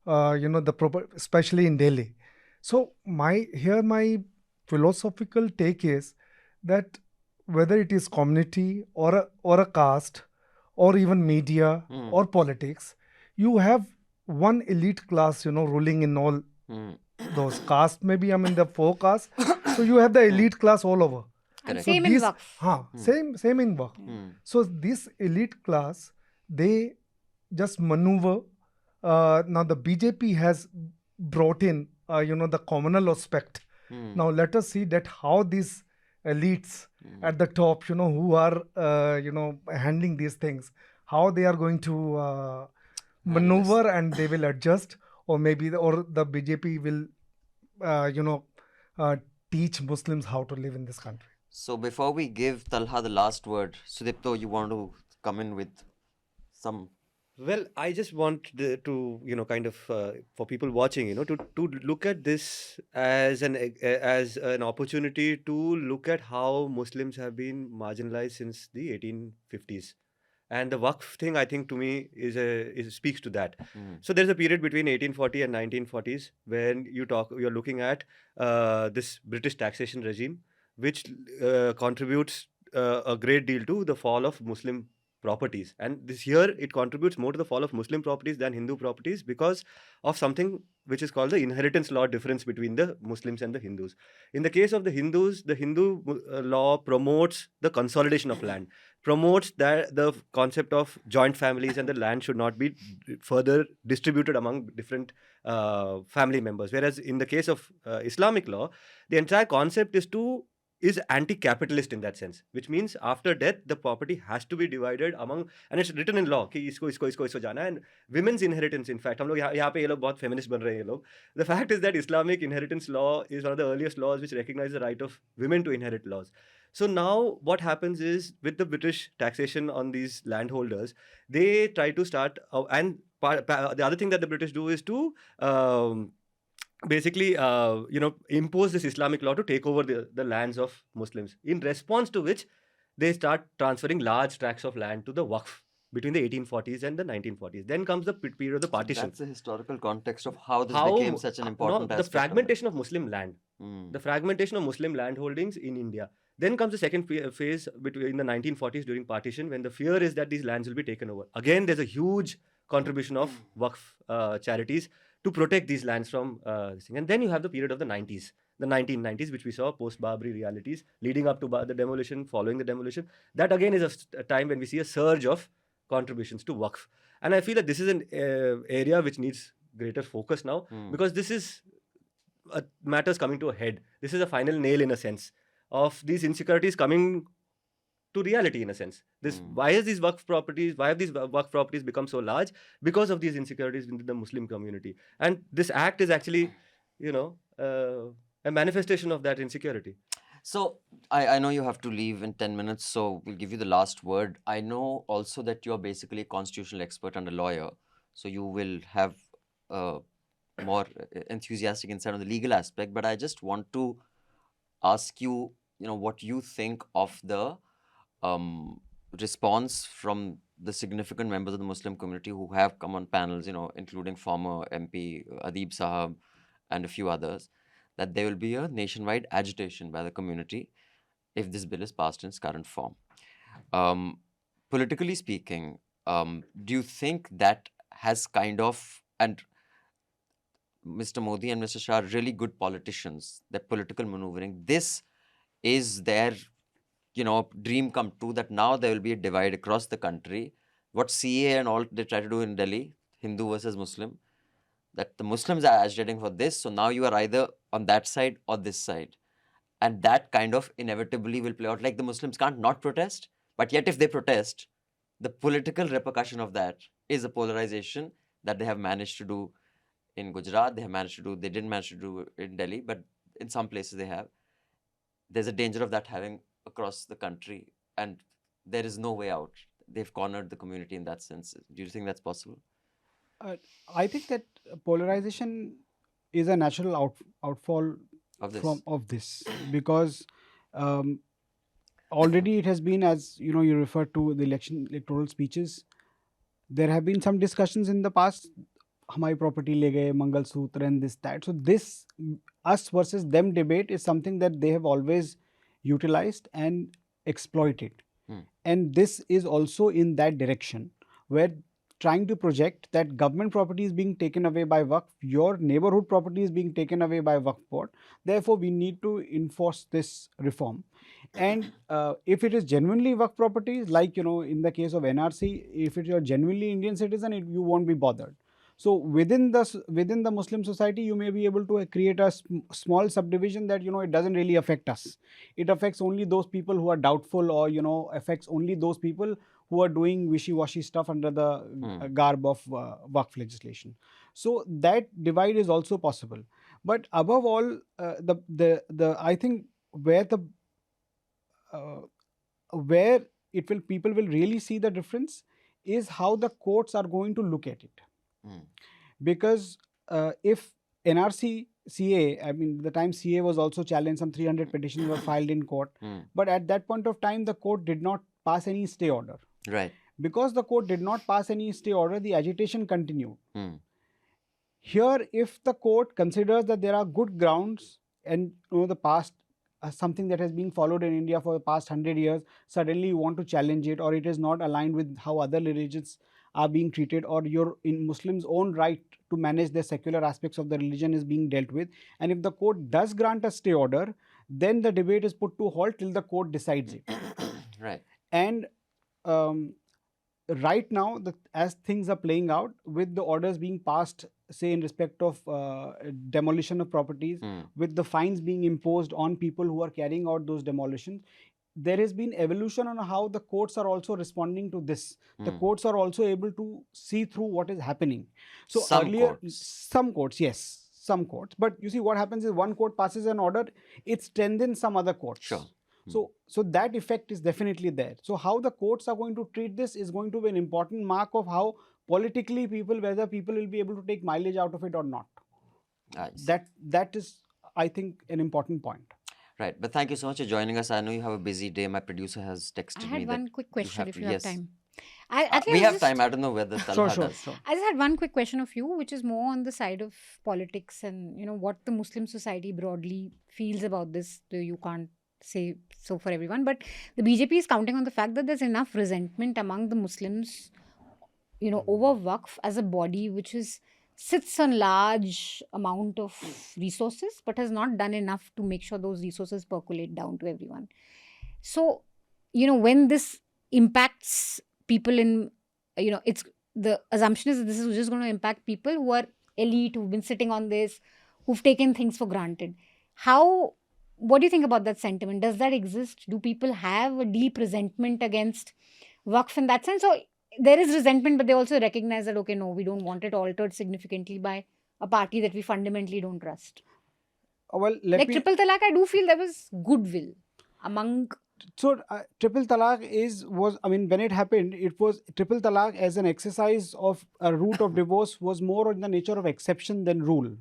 Especially in Delhi. So my philosophical take is that whether it is community or a caste or even media or politics, you have one elite class ruling in all those castes. Maybe I'm in the four castes, so you have the elite class all over. And Correct. So same in these, Waqf. same in Waqf. So this elite class, they just maneuver. Now the BJP has brought in, the communal aspect. Now let us see that how these elites at the top, who are, handling these things, how they are going to maneuver and they will adjust, or maybe the BJP will, teach Muslims how to live in this country. So before we give Talha the last word, Sudipto, you want to come in with some? Well, I just want to, kind of for people watching, to look at this as an opportunity to look at how Muslims have been marginalized since the 1850s. And the Waqf thing, I think, to me, speaks to that. So there's a period between 1840 and 1940s when you're looking at this British taxation regime, which contributes a great deal to the fall of Muslim properties. And this year, it contributes more to the fall of Muslim properties than Hindu properties because of something which is called the inheritance law difference between the Muslims and the Hindus. In the case of the Hindus, the Hindu law promotes the consolidation of land, promotes that the concept of joint families, and the land should not be further distributed among different family members. Whereas in the case of Islamic law, the entire concept is anti-capitalist in that sense, which means after death the property has to be divided among, and it's written in law कि इसको जाना. And women's inheritance, in fact, हम लोग यहाँ पे ये लोग बहुत feminist बन रहे हैं ये लोग. The fact is that Islamic inheritance law is one of the earliest laws which recognize the right of women to inherit laws. So now what happens is, with the British taxation on these landholders, they try to start the other thing that the British do is to basically impose this Islamic law to take over the lands of Muslims, in response to which they start transferring large tracts of land to the Waqf between the 1840s and the 1940s. Then comes the period of the partition. That's the historical context of how this became such an important the aspect. fragmentation of Muslim land. The fragmentation of Muslim land holdings in India. Then comes the second phase between the 1940s during partition, when the fear is that these lands will be taken over. Again, there's a huge contribution of Waqf charities to protect these lands from this thing. And then you have the period of the 90s, the 1990s, which we saw post-Babri realities, leading up to the demolition, following the demolition. That again is a time when we see a surge of contributions to Waqf. And I feel that this is an area which needs greater focus now, because this is matters coming to a head. This is a final nail, in a sense, of these insecurities coming to reality, in a sense. Why have these Waqf properties become so large? Because of these insecurities within the Muslim community. And this act is actually, a manifestation of that insecurity. So I know you have to leave in 10 minutes, so we'll give you the last word. I know also that you're basically a constitutional expert and a lawyer, so you will have more enthusiastic insight on the legal aspect. But I just want to ask you, what you think of the response from the significant members of the Muslim community who have come on panels, including former MP Adib Sahab and a few others, that there will be a nationwide agitation by the community if this bill is passed in its current form. Politically speaking, do you think that has kind of, and Mr. Modi and Mr. Shah are really good politicians, their political maneuvering, this is their dream come true, that now there will be a divide across the country. What CA and all they try to do in Delhi, Hindu versus Muslim, that the Muslims are agitating for this, so now you are either on that side or this side. And that kind of inevitably will play out. Like, the Muslims can't not protest, but yet if they protest, the political repercussion of that is a polarization that they have managed to do in Gujarat, they didn't manage to do in Delhi, but in some places they have. There's a danger of that having across the country, and there is no way out. They've cornered the community in that sense. Do you think that's possible? I think that polarization is a natural outfall of this. of this, because um, already it has been, as you know, you referred to the electoral speeches. There have been some discussions in the past. Hamari property le gaye, Mangal Sutra and this that. So this us versus them debate is something that they have always utilized and exploited. And this is also in that direction, where trying to project that government property is being taken away by Waqf, your neighborhood property is being taken away by Waqf board. Therefore, we need to enforce this reform. And if it is genuinely Waqf properties, like, you know, in the case of NRC, if it you're genuinely Indian citizen, you won't be bothered. So within the Muslim society, you may be able to create a small subdivision that, you know, it doesn't really affect us. It affects only those people who are doubtful, or, you know, affects only those people who are doing wishy-washy stuff under the garb of Waqf legislation. So that divide is also possible. But above all, I think where people will really see the difference is how the courts are going to look at it. Because if NRC CA, I mean, the time CA was also challenged, some 300 petitions were filed in court. But at that point of time, the court did not pass any stay order. Right. Because the court did not pass any stay order, the agitation continued. Here, if the court considers that there are good grounds, and, you know, the past, something that has been followed in India for the past 100 years, suddenly you want to challenge it, or it is not aligned with how other religions are being treated, or your in Muslims' own right to manage their secular aspects of the religion is being dealt with. And if the court does grant a stay order, then the debate is put to halt till the court decides it. Right. And right now, as things are playing out, with the orders being passed, say in respect of demolition of properties, with the fines being imposed on people who are carrying out those demolitions, there has been evolution on how the courts are also responding to this. The courts are also able to see through what is happening. So Some courts, yes, some courts. But you see, what happens is one court passes an order, it strengthens some other courts. Sure. So that effect is definitely there. So how the courts are going to treat this is going to be an important mark of how politically whether people will be able to take mileage out of it or not. That is, I think, an important point. Right. But thank you so much for joining us. I know you have a busy day. My producer has texted me. I had one quick question if you have yes. time. We have time. I don't know whether Talha Sure. does. I just had one quick question of you, which is more on the side of politics and, you know, what the Muslim society broadly feels about this. You can't say so for everyone, but the BJP is counting on the fact that there's enough resentment among the Muslims, you know, over Waqf as a body which sits on large amount of resources but has not done enough to make sure those resources percolate down to everyone. So, you know, when this impacts people in, you know, it's the assumption is that this is just going to impact people who are elite, who've been sitting on this, who've taken things for granted. What do you think about that sentiment? Does that exist? Do people have a deep resentment against Waqf in that sense? Or there is resentment, but they also recognize that, okay, no, we don't want it altered significantly by a party that we fundamentally don't trust. Well, Triple Talaq, I do feel there was goodwill among... So, Triple Talaq was, I mean, when it happened, it was Triple Talaq as an exercise of a route of divorce was more in the nature of exception than rule.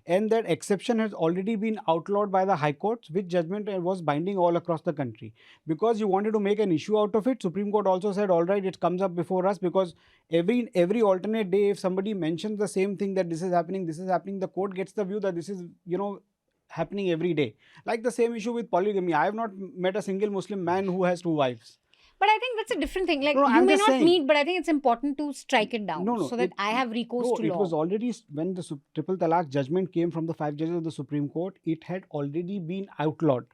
And that exception has already been outlawed by the High Courts, which judgment was binding all across the country. Because you wanted to make an issue out of it, Supreme Court also said, all right, it comes up before us, because every alternate day, if somebody mentions the same thing, that this is happening, the court gets the view that this is, you know, happening every day. Like the same issue with polygamy. I have not met a single Muslim man who has 2 wives. But I think that's a different thing. Like, No, you I'm may just not saying. meet, but I think it's important to strike it down so that I have recourse to law. It was already, when the Triple Talaq judgment came from the 5 judges of the Supreme Court, it had already been outlawed.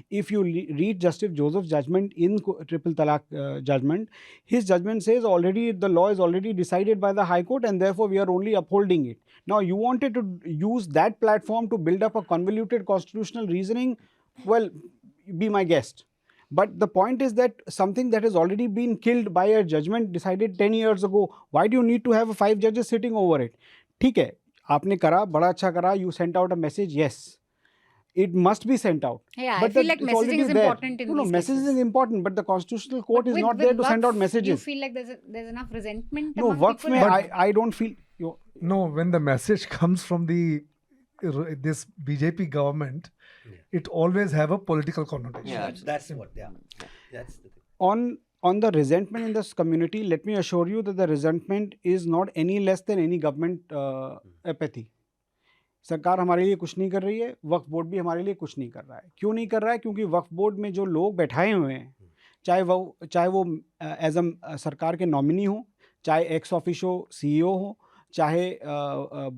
If you read Justice Joseph's judgment in Triple Talaq judgment, his judgment says already the law is already decided by the High Court, and therefore we are only upholding it. Now, you wanted to use that platform to build up a convoluted constitutional reasoning. Well, be my guest. But the point is that something that has already been killed by a judgment decided 10 years ago, why do you need to have 5 judges sitting over it? ठीक है, आपने करा, बड़ा अच्छा करा, you sent out a message, yes. It must be sent out. Yeah, but I feel like messaging is important in these cases. Messaging is important, but the constitutional court is not there to send out messages. You feel like there's enough resentment No, among Waqf people? I don't feel... No, when the message comes from the this BJP government, Yeah. it always have a political connotation. Yeah, That's what. Yeah. That's the thing. On the resentment in this community, let me assure you that the resentment is not any less than any government apathy. सरकार हमारे लिए कुछ नहीं कर रही है, वक्फ board भी हमारे लिए कुछ नहीं कर रहा है. क्यों नहीं कर रहा है? क्योंकि वक्फ बोर्ड में जो लोग बैठाए हुए हैं, चाहे वो एज अ सरकार के नॉमिनी हो, चाहे एक्स ऑफिशियो CEO हो, चाहे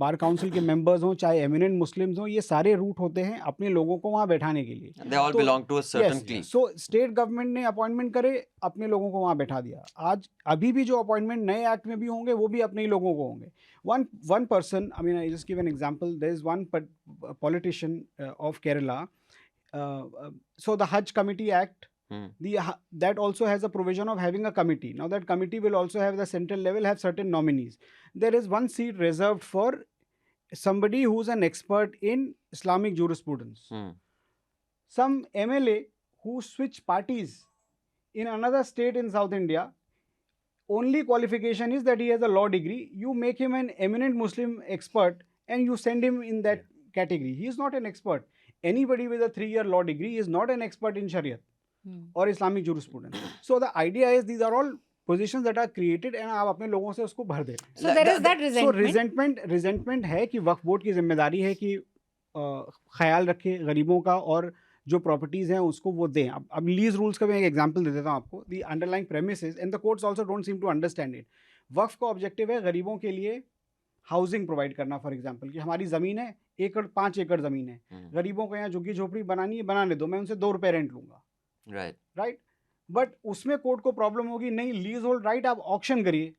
बार काउंसिल के मेंबर्स हों, चाहे एमिनेंट मुस्लिम्स हों, ये सारे रूट होते हैं अपने लोगों को वहाँ बैठाने के लिए. they all belong to a certain clique. So state government ने अपॉइंटमेंट करे, अपने लोगों को वहाँ बैठा दिया. आज अभी भी जो अपॉइंटमेंट नए एक्ट में भी होंगे वो भी अपने ही लोगों को होंगे. One person, I mean, I just give an example. There is one politician of Kerala. So the Hajj Committee Act, that also has a provision of having a committee. Now that committee will also have the central level, have certain nominees. There is one seat reserved for somebody who's an expert in Islamic jurisprudence. Some MLA who switch parties in another state in South India, only qualification is that he has a law degree. You make him an eminent Muslim expert and you send him in that category. He is not an expert. Anybody with a 3-year law degree is not an expert in Sharia or Islamic jurisprudence. So the idea is these are all positions that are created and आप अपने लोगों से उसको भर दे रहे हैं. So there is that resentment. So resentment है कि वक्फ बोर्ड की जिम्मेदारी है कि ख्याल रखे गरीबों का और जो प्रॉपर्टीज हैं उसको वो दें. अब लीज रूल्स का मैं एक एग्जांपल दे देता हूँ आपको. The underlying premises and the courts also don't seem to understand it. वक्फ का ऑब्जेक्टिव है गरीबों के लिए हाउसिंग प्रोवाइड करना. फॉर एग्जांपल कि हमारी ज़मीन है 5 एकड़ ज़मीन है, गरीबों को यहाँ झुग्गी झोपड़ी बनानी है, बनाने दो, मैं उनसे 2 रुपये रेंट लूँगा. राइट. बट उसमें कोर्ट को प्रॉब्लम होगी, नहीं लीज होल्ड राइट आप ऑक्शन करिए.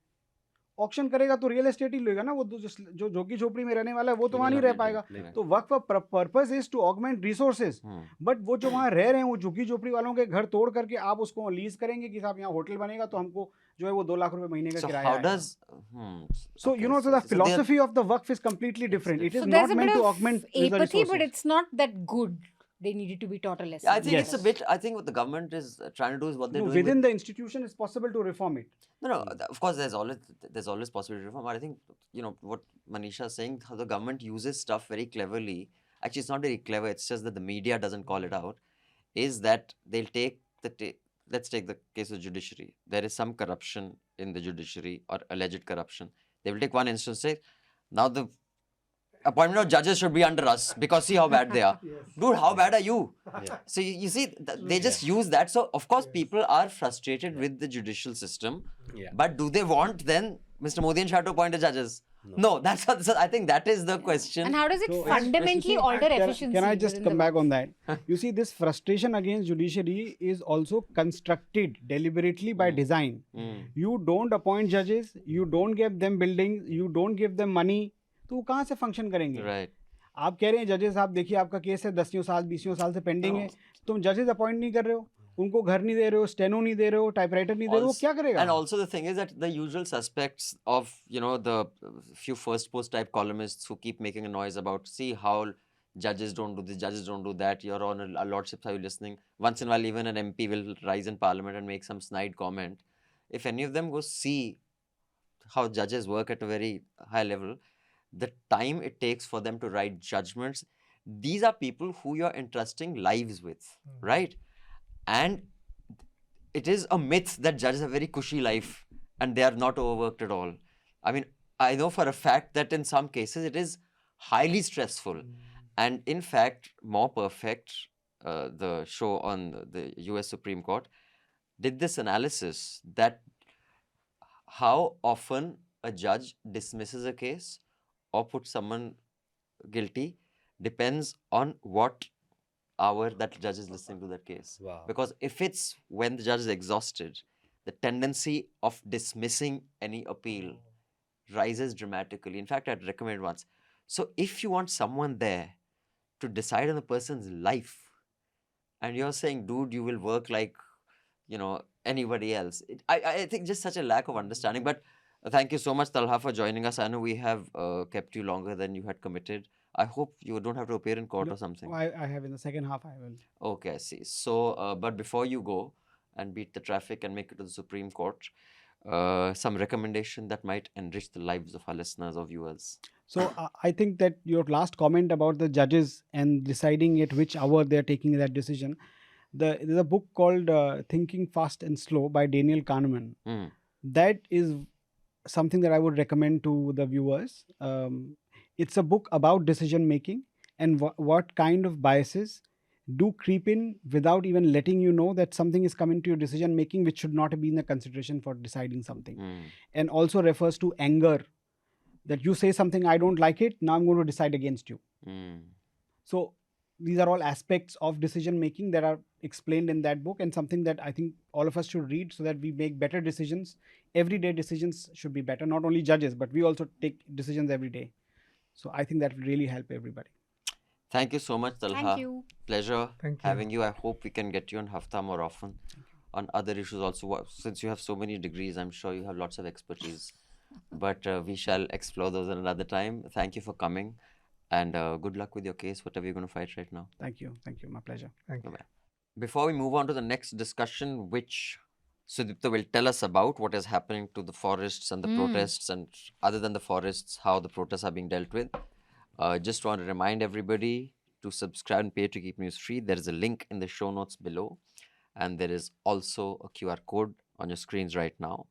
ऑक्शन करेगा तो रियल एस्टेट ही लेगा ना, वो जो झुग्गी झोपड़ी में रहने वाला है वो तो वहाँ नहीं रह पाएगा. तो वक्फ purpose is to augment resources. But वो जो वहाँ रह रहे हैं वो झुग्गी झोपड़ी वालों के घर तोड़ करके आप उसको लीज करेंगे कि साहब यहाँ होटल बनेगा तो हमको जो है वो 2 लाख रुपए महीने का किराया. So you know, so the philosophy of the Waqf is completely different. It is not meant to augment apathy, but it's not that good. They needed to be taught a lesson. Yeah, I think it's a bit. I think what the government is trying to do is what they're doing within the institution. It's possible to reform it. No. Of course, there's always possibility to reform. But I think what Manisha is saying, how the government uses stuff very cleverly. Actually, it's not very clever. It's just that the media doesn't call it out. Is that they'll take let's take the case of judiciary. There is some corruption in the judiciary or alleged corruption. They will take one instance, say, now the appointment of judges should be under us because see how bad they are. Dude, how bad are you? So you see, they just use that. So of course people are frustrated with the judicial system. But do they want then Mr. Modi and Shah to appoint the judges? No, that's not. So I think that is the question. And how does it fundamentally alter efficiency? Can I just come back on that? You see, this frustration against judiciary is also constructed deliberately by design. You don't appoint judges, you don't give them buildings, you don't give them money. तो वो कहाँ से function करेंगे? Right. आप कह रहे हैं जजेस, आप देखिए आपका केस है 10 साल 20 साल से पेंडिंग है, तुम जजेस अपॉइंट नहीं कर रहे हो, उनको घर नहीं दे रहे हो, स्टेनो नहीं दे रहे हो, टाइपराइटर नहीं दे रहे हो, वो क्या करेगा? And also the thing is that the usual suspects of the few first post type columnists who keep making a noise about see how judges don't do this, judges don't do that, your honor, our lordships, are you listening? Once in a while even an MP will rise in parliament and make some snide comment. If any of them go see how judges work at a very high level, the time it takes for them to write judgments, these are people who you're entrusting lives with, right? And it is a myth that judges have a very cushy life and they are not overworked at all. I mean, I know for a fact that in some cases it is highly stressful. And in fact, More Perfect, the show on the US Supreme Court, did this analysis that how often a judge dismisses a case or puts someone guilty depends on what hour that judge is listening to that case. Wow. Because if it's when the judge is exhausted, the tendency of dismissing any appeal rises dramatically. In fact, I'd recommend once. So if you want someone there to decide on a person's life, and you're saying, dude, you will work like, anybody else. I think just such a lack of understanding. But thank you so much, Talha, for joining us. I know we have kept you longer than you had committed. I hope you don't have to appear in court or something. I have in the second half, I will. Okay, I see. So, but before you go and beat the traffic and make it to the Supreme Court, some recommendation that might enrich the lives of our listeners or viewers. So I think that your last comment about the judges and deciding at which hour they are taking that decision, there's a book called Thinking Fast and Slow by Daniel Kahneman. Mm. That is something that I would recommend to the viewers. It's a book about decision making and what kind of biases do creep in without even letting you know that something is coming to your decision making which should not have been a consideration for deciding something. Mm. And also refers to anger, that you say something, I don't like it, now I'm going to decide against you. Mm. So these are all aspects of decision making that are explained in that book, and something that I think all of us should read so that we make better decisions. Everyday decisions should be better, not only judges, but we also take decisions every day. So I think that will really help everybody. Thank you so much, Talha. Thank you. Pleasure Thank you. having you. I hope we can get you on Hafta more often. On other issues also. Since you have so many degrees, I'm sure you have lots of expertise. But we shall explore those another time. Thank you for coming. And good luck with your case, whatever you're going to fight right now. Thank you. Thank you. My pleasure. Thank you. Bye-bye. Before we move on to the next discussion, which Sudipto will tell us about what is happening to the forests and the protests, and other than the forests, how the protests are being dealt with. Just want to remind everybody to subscribe and pay to keep news free. There is a link in the show notes below, and there is also a QR code on your screens right now.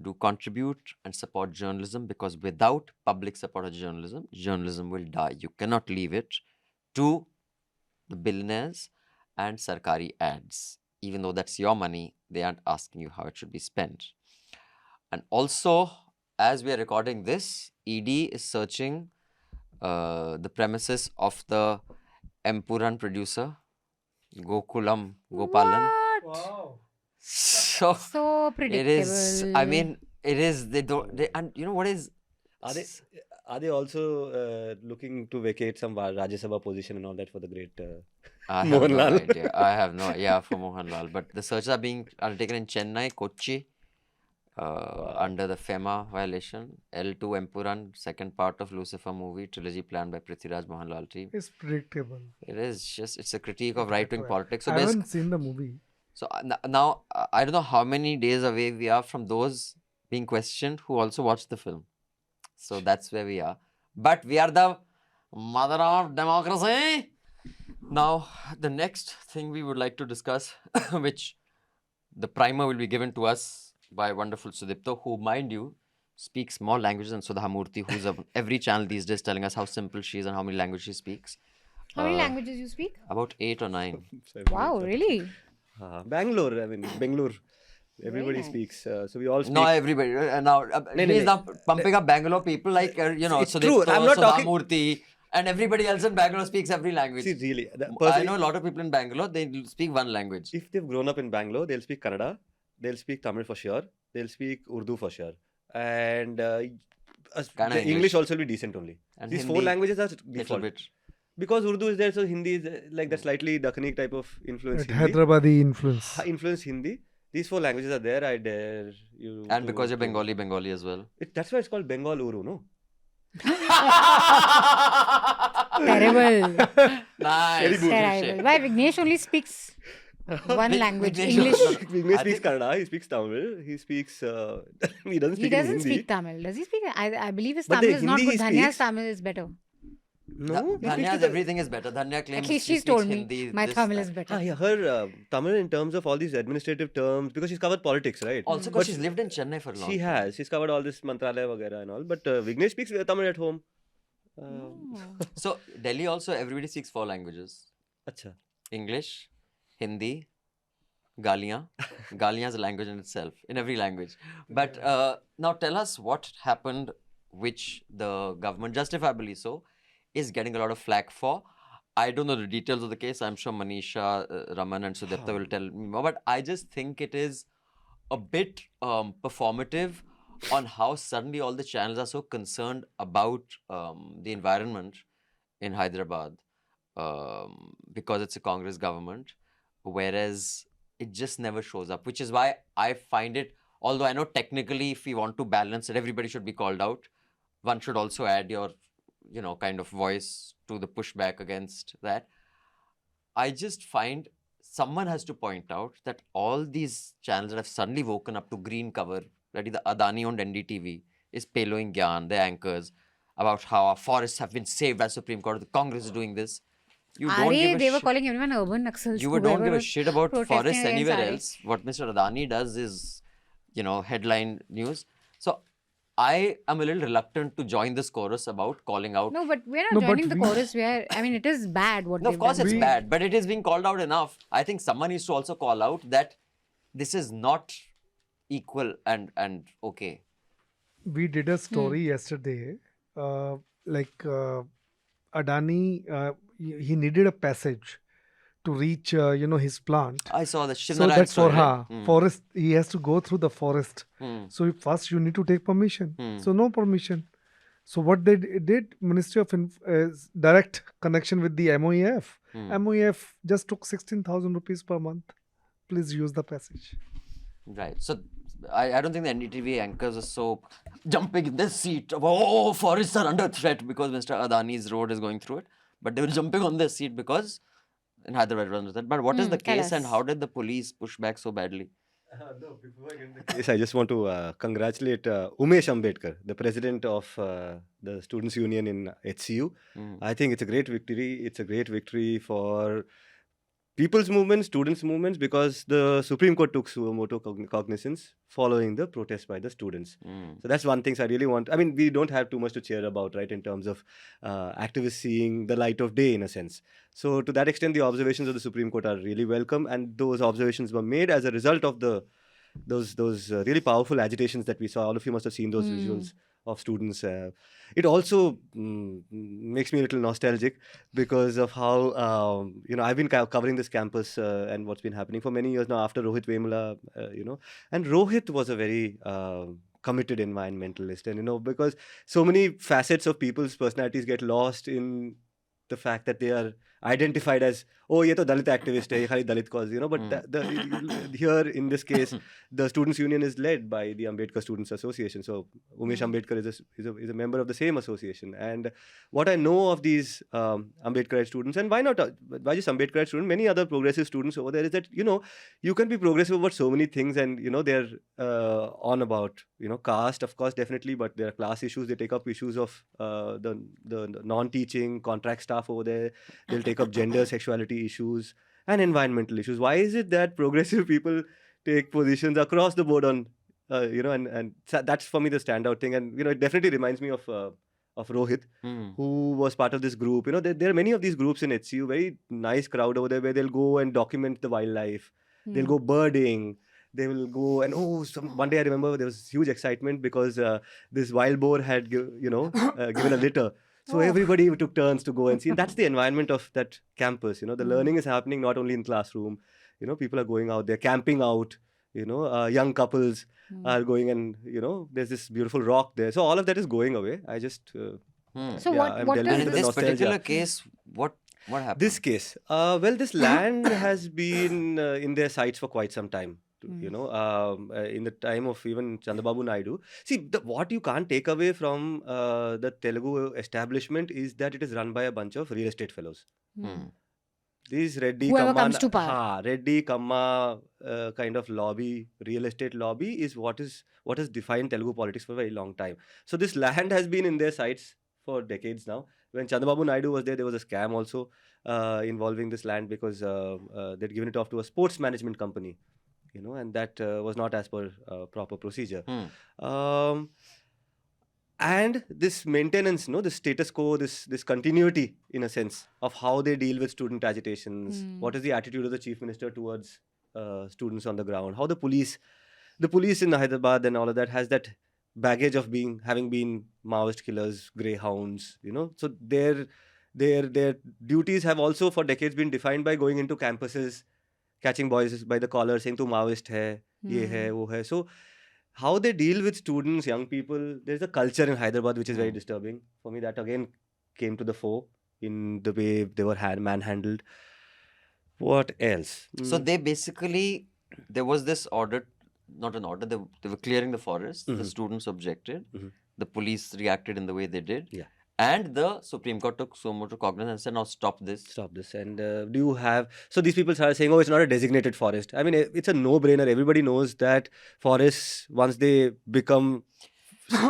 Do contribute and support journalism, because without public support of journalism, journalism will die. You cannot leave it to the billionaires and Sarkari ads. Even though that's your money, they aren't asking you how it should be spent. And also, as we are recording this, ED is searching the premises of the Empuran producer, Gokulam Gopalan. What? So So it predictable. is, I mean, it is, they don't, they, and you know what is, Are they also looking to vacate some Rajya Sabha position and all that for the great I have no Mohanlal? idea. I have no, yeah, for Mohanlal. But the searches are being undertaken in Chennai, Kochi, under the FEMA violation. L2 Empuran, second part of Lucifer movie, trilogy planned by Prithviraj Mohanlal team. It's predictable. It is just, it's a critique of right-wing politics. So I haven't seen the movie. So now, I don't know how many days away we are from those being questioned who also watched the film. So that's where we are. But we are the mother of democracy. Now, the next thing we would like to discuss, which the primer will be given to us by wonderful Sudipto, who, mind you, speaks more languages than Sudha Murthy, who's on every channel these days telling us how simple she is and how many languages she speaks. How many languages you speak? About 8 or 9. Wow, really? Bangalore, I mean, Bangalore. Everybody nice. speaks. So we all speak. Not everybody. Now, he's now pumping up Bangalore people like, you know, It's true. I'm not talking- Murthy, and everybody else in Bangalore speaks every language. See, really. I know a lot of people in Bangalore, they speak one language. If they've grown up in Bangalore, they'll speak Kannada, they'll speak Tamil for sure, they'll speak Urdu for sure. And Kannada, the English also will be decent only. And These Hindi, four languages are little default. bit. Because Urdu is there, so Hindi is like that slightly Dakhani type of influence. Hindi. Hyderabadi influence. Influence Hindi. These four languages are there. I dare you. And to- because you're Bengali as well. That's why it's called Bengal Uru, no? Terrible. Nice. Terrible. Why Vignesh only speaks one language, Vignesh- English. Vignesh I speaks think- Kannada, he speaks Tamil, he speaks. He doesn't He speak in doesn't Hindi. speak Tamil. Does he speak? I believe his But Tamil the is not Hindi good. he Dhanya's speaks- Tamil is better. No? He speaks Dhanya's to the- everything is better. Dhanya claims At least she she's speaks told me Hindi, my this, Tamil that. is better. Yeah, her Tamil in terms of all these administrative terms, because she's covered politics, right? Also But because she's lived in Chennai for long. she has. She's covered all this Mantralaya Vagera and all. But Vignesh speaks Tamil at home. So Delhi also, everybody speaks 4 languages. Acha. English, Hindi, Galiyan. Galiyan is a language in itself, in every language. But now tell us what happened, which the government, justifiably so, is getting a lot of flack for. I don't know the details of the case. I'm sure Manisha, Raman and Sudipto will tell me more. But I just think it is a bit performative on how suddenly all the channels are so concerned about the environment in Hyderabad because it's a Congress government, whereas it just never shows up, which is why I find it, although I know technically if we want to balance it, everybody should be called out. One should also add your, kind of voice to the pushback against that. I just find someone has to point out that all these channels that have suddenly woken up to green cover bloody the Adani-owned NDTV is payloading Gyan, the anchors, about how our forests have been saved by Supreme Court. The Congress is doing this. You don't give a they were shit. calling everyone urban Naxals. You don't give whoever a was shit about protesting forests against anywhere RA. else. What Mr. Adani does is, headline news. So I am a little reluctant to join this chorus about calling out. No, but we're not No, but joining the we- chorus. It is bad what No, they've of course done. it's We- bad, but it is being called out enough. I think someone needs to also call out that this is not equal and okay. We did a story yesterday. Adani, he needed a passage to reach, his plant. I saw the So Shinnaran that's for story, her. right? Forest, he has to go through the forest. So first you need to take permission. So no permission. So what they did, Ministry of direct connection with the MOEF. MOEF just took 16,000 rupees per month. Please use the passage. Right. So I don't think the NDTV anchors are so jumping in their seat. Oh, forests are under threat because Mr. Adani's road is going through it. But they were jumping on their seat because in Hyderabad it was under threat. But what is the tell case and us. how did the police push back so badly? No, before I get into the case, I just want to congratulate Umesh Ambedkar, the president of the Students' Union in HCU. I think it's a great victory. It's a great victory for people's movements, students' movements, because the Supreme Court took suo-moto cognizance following the protest by the students. So that's one thing I really want. I mean, we don't have too much to cheer about, right, in terms of activists seeing the light of day, in a sense. So to that extent, the observations of the Supreme Court are really welcome, and those observations were made as a result of those really powerful agitations that we saw. All of you must have seen those visuals of students. It also makes me a little nostalgic because of how I've been covering this campus and what's been happening for many years now after Rohit Vemula, and Rohit was a very committed environmentalist, and because so many facets of people's personalities get lost in the fact that they are identified as, oh, ye to Dalit activist hai, ye khali Dalit cause, but here in this case, the Students' Union is led by the Ambedkar Students Association. So Umesh Ambedkar is a member of the same association. And what I know of these Ambedkarite students, and why just Ambedkarite students, many other progressive students over there, is that, you can be progressive about so many things, and, they're on about, caste, of course, definitely, but there are class issues. They take up issues of the non-teaching contract staff over there. They'll take up gender, sexuality issues and environmental issues. Why is it that progressive people take positions across the board on, and that's for me the standout thing. And, it definitely reminds me of Rohit, who was part of this group. There are many of these groups in HCU, very nice crowd over there where they'll go and document the wildlife. They'll go birding. They will go and, one day I remember there was huge excitement because this wild boar had, given a litter. So everybody took turns to go and see. And that's the environment of that campus. The learning is happening not only in classroom. People are going out there, camping out. Young couples are going and, there's this beautiful rock there. So all of that is going away. I just... So I'm what delving does And in into the this nostalgia. particular case, what happened? This case, this land has been in their sights for quite some time. In the time of even Chandrababu Naidu. See, what you can't take away from the Telugu establishment is that it is run by a bunch of real estate fellows. These Reddy Whoever Kamma, comes to power. Reddy Kamma kind of lobby, real estate lobby, is what has defined Telugu politics for a very long time. So this land has been in their sights for decades now. When Chandrababu Naidu was there was a scam also involving this land because they'd given it off to a sports management company. And that was not as per proper procedure. And this maintenance, the status quo, this continuity, in a sense, of how they deal with student agitations, what is the attitude of the Chief Minister towards students on the ground, how the police in Hyderabad and all of that has that baggage of having been Maoist killers, greyhounds, So their duties have also for decades been defined by going into campuses, catching boys by the collar, saying tu Maoist hai, ye hai, wo hai. So how they deal with students, young people, there's a culture in Hyderabad which is very disturbing. For me, that again came to the fore in the way they were manhandled. What else? So they basically, there was this order, not an order, they were clearing the forest. The students objected. The police reacted in the way they did. Yeah. And the Supreme Court took suo-moto cognizance and said, now stop this. Stop this. And do you have... So these people started saying, oh, it's not a designated forest. I mean, it's a no-brainer. Everybody knows that forests, once they become...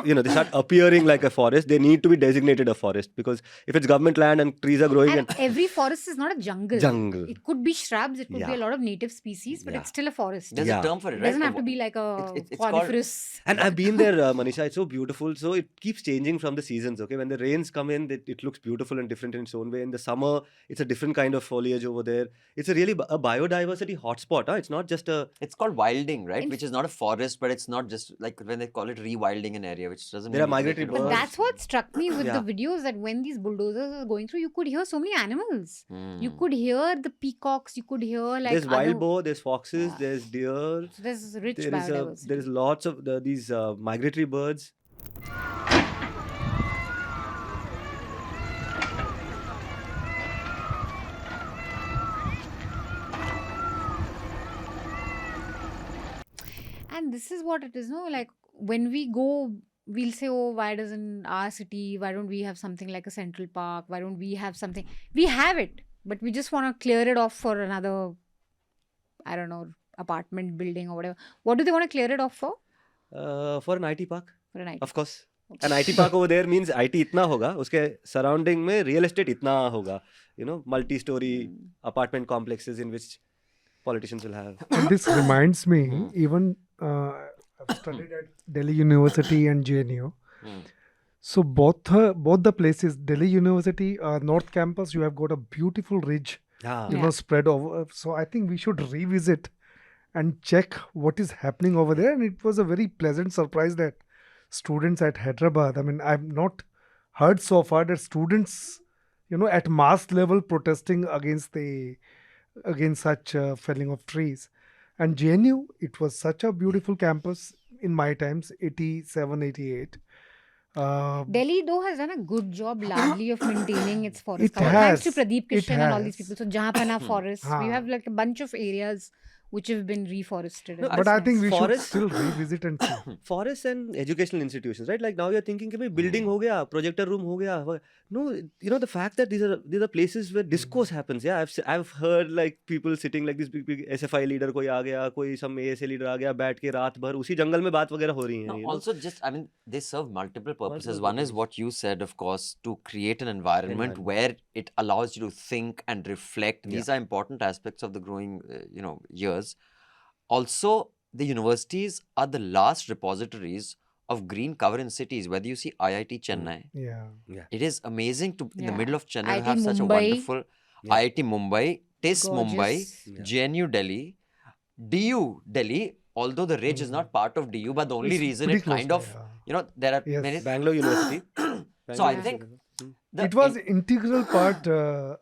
they start appearing like a forest, they need to be designated a forest, because if it's government land and trees are growing... And every forest is not a jungle. It could be shrubs, it could be a lot of native species, but it's still a forest. There's a term for it, It right? doesn't have to be like a It's coniferous. And I've been there, Manisha. It's so beautiful. So it keeps changing from the seasons. Okay, when the rains come in, it looks beautiful and different in its own way. In the summer, it's a different kind of foliage over there. It's a really a biodiversity hotspot. Huh? It's not just a... It's called wilding, right? Which is not a forest, but it's not just like when they call it rewilding an area, which doesn't There mean are migratory it's birds. But that's what struck me with Yeah. the videos, that when these bulldozers are going through, you could hear so many animals. Hmm. You could hear the peacocks, you could hear like There's wild other... boar, there's foxes, Yeah. there's deer. So there's rich There biodiversity. is lots of these migratory birds. And this is what it is, no? Like when we go, we'll say, oh, why doesn't our city, why don't we have something like a Central Park? Why don't we have something? We have it, but we just want to clear it off for another, I don't know, apartment building or whatever. What do they want to clear it off for? For an IT park, For a night. of course. An IT park over there means IT itna hoga, uske surrounding mein real estate itna hoga. Multi-story apartment complexes in which politicians will have. And this reminds me, even I've studied at Delhi University and JNU. So both the places, Delhi University, North Campus, you have got a beautiful ridge, Yeah. spread over. So I think we should revisit and check what is happening over there. And it was a very pleasant surprise that students at Hyderabad, I mean, I've not heard so far that students, at mass level protesting against such felling of trees. And JNU, it was such a beautiful campus in my times, 87, 88. Delhi, though, has done a good job largely of maintaining its forest It cover. Thanks to has. Pradeep It Kishan and all these has. people. So, Jahapana forests, we Haan. have like a bunch of areas which have been reforested. No, and But that's I think nice. we should Forest- still revisit and see. Forests and educational institutions, right? Like now you're thinking, कि भाई building हो गया, projector room हो गया. No, the fact that these are places where discourse happens. Yeah, I've heard like people sitting like this big SFI leader कोई आ गया, कोई some ASA leader आ गया, बैठ के रात भर उसी जंगल में बात वगैरह हो रही है. No, also, they serve multiple purposes. Multiple One is purposes. what you said, of course, to create an environment where it allows you to think and reflect. These are important aspects of the growing, years. Also, the universities are the last repositories of green cover in cities. Whether you see IIT Chennai, Yeah. it is amazing to in the Yeah. middle of Chennai to IIT have such a Mumbai. wonderful IIT Mumbai, TIS Mumbai, Gorgeous. JNU Delhi, DU Delhi. Although the ridge is not part of DU, but the only It's reason pretty it kind close of, by, there are Yes. many. Bangalore University. So I Yeah. think It was integral part,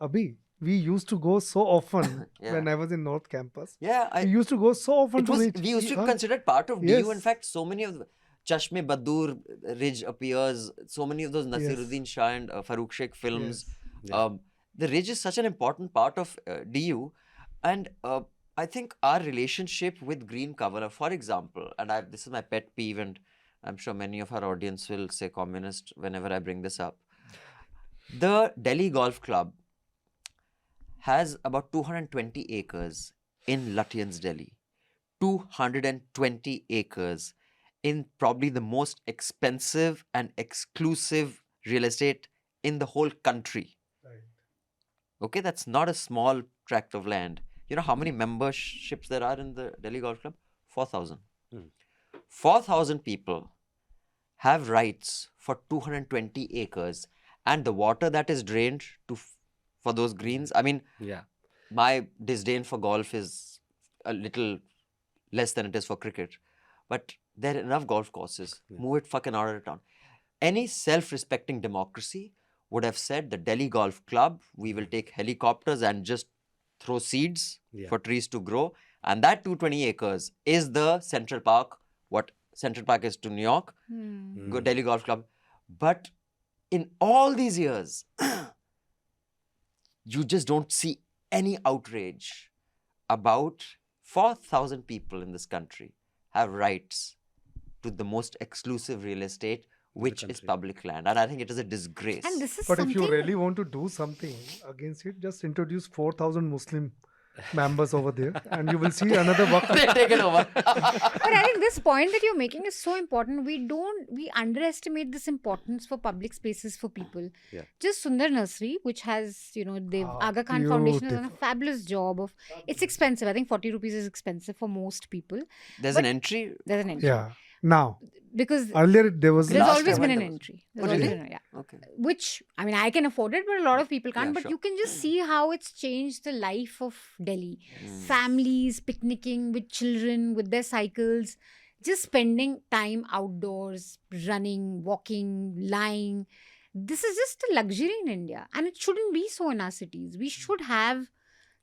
Abhi. We used to go so often Yeah. when I was in North Campus. yeah, We used to go so often it to was, reach. we used to Huh? consider it part of DU. In Yes. fact, so many of the Chashme Badur ridge appears. So many of those Nasiruddin Shah and Farooq Sheikh films. Yes. The ridge is such an important part of DU, and I think our relationship with green cover, for example, and this is my pet peeve, and I'm sure many of our audience will say communist whenever I bring this up. The Delhi Golf Club has about 220 acres in Lutyens, Delhi. 220 acres in probably the most expensive and exclusive real estate in the whole country. Right. Okay, that's not a small tract of land. You know how many memberships there are in the Delhi Golf Club? 4,000. 4,000 people have rights for 220 acres, and the water that is drained for those greens. I mean, Yeah. my disdain for golf is a little less than it is for cricket, but there are enough golf courses. Move it fucking out of town. Any self-respecting democracy would have said the Delhi Golf Club, we will take helicopters and just throw seeds for trees to grow. And that 220 acres is the Central Park, what Central Park is to New York, Delhi Golf Club. But in all these years, you just don't see any outrage about 4,000 people in this country have rights to the most exclusive real estate which is country. public land. And I think it is a disgrace. And this is But something. if you really want to do something against it, just introduce 4,000 Muslim members over there, and you will see another They Waqf. take it over. But I think this point that you're making is so important. We underestimate this importance for public spaces for people. Yeah. Just Sundar Nursery, which has, the Ah, Aga Khan Foundation has done a beautiful. fabulous job of. It's expensive. I think 40 rupees is expensive for most people. There's But- an entry. There's an entry. Yeah. Now, Because earlier there was. there's Last always time been when an there was- entry. Oh, There's always really? been, yeah. Okay. Which, I mean, I can afford it, but a lot of people can't. Yeah, But sure. you can just see how it's changed the life of Delhi. Mm. Families picnicking with children, with their cycles, just spending time outdoors, running, walking, lying. This is just a luxury in India. And it shouldn't be so in our cities. We should have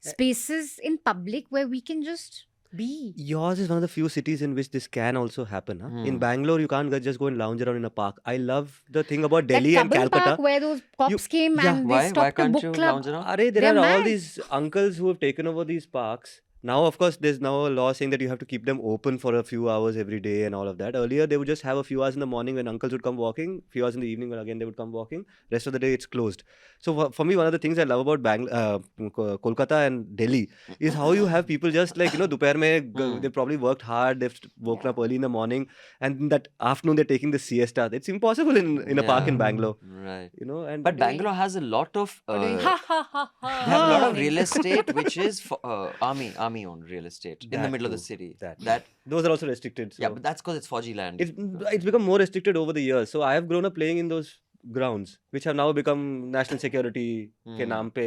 spaces in public where we can just be. Yours is one of the few cities in which this can also happen. Huh? In Hmm. Bangalore, you can't just go and lounge around in a park. I love the thing about That Delhi and Kabul Calcutta. Park where those cops came yeah, and Why? they Why stopped a can't book you club. lounge around? Are there They're are all mad. these uncles who have taken over these parks. Now, of course, there's now a law saying that you have to keep them open for a few hours every day and all of that. Earlier, they would just have a few hours in the morning when uncles would come walking, few hours in the evening when again they would come walking. Rest of the day, it's closed. So for me, one of the things I love about Kolkata and Delhi is how you have people just like, dopair mein, they probably worked hard, they've woken up early in the morning, and in that afternoon, they're taking the siesta. It's impossible in a park in Yeah. Bangalore. Right. And But Bangalore has a lot of Ha ha ha ha. they have a lot of real estate which is for, army owned real estate in the That middle of the too, city. that. Those are also restricted. So. Yeah, but that's because it's 4G land. It's become more restricted over the years. So I have grown up playing in those grounds, which have now become national security ke naam pe,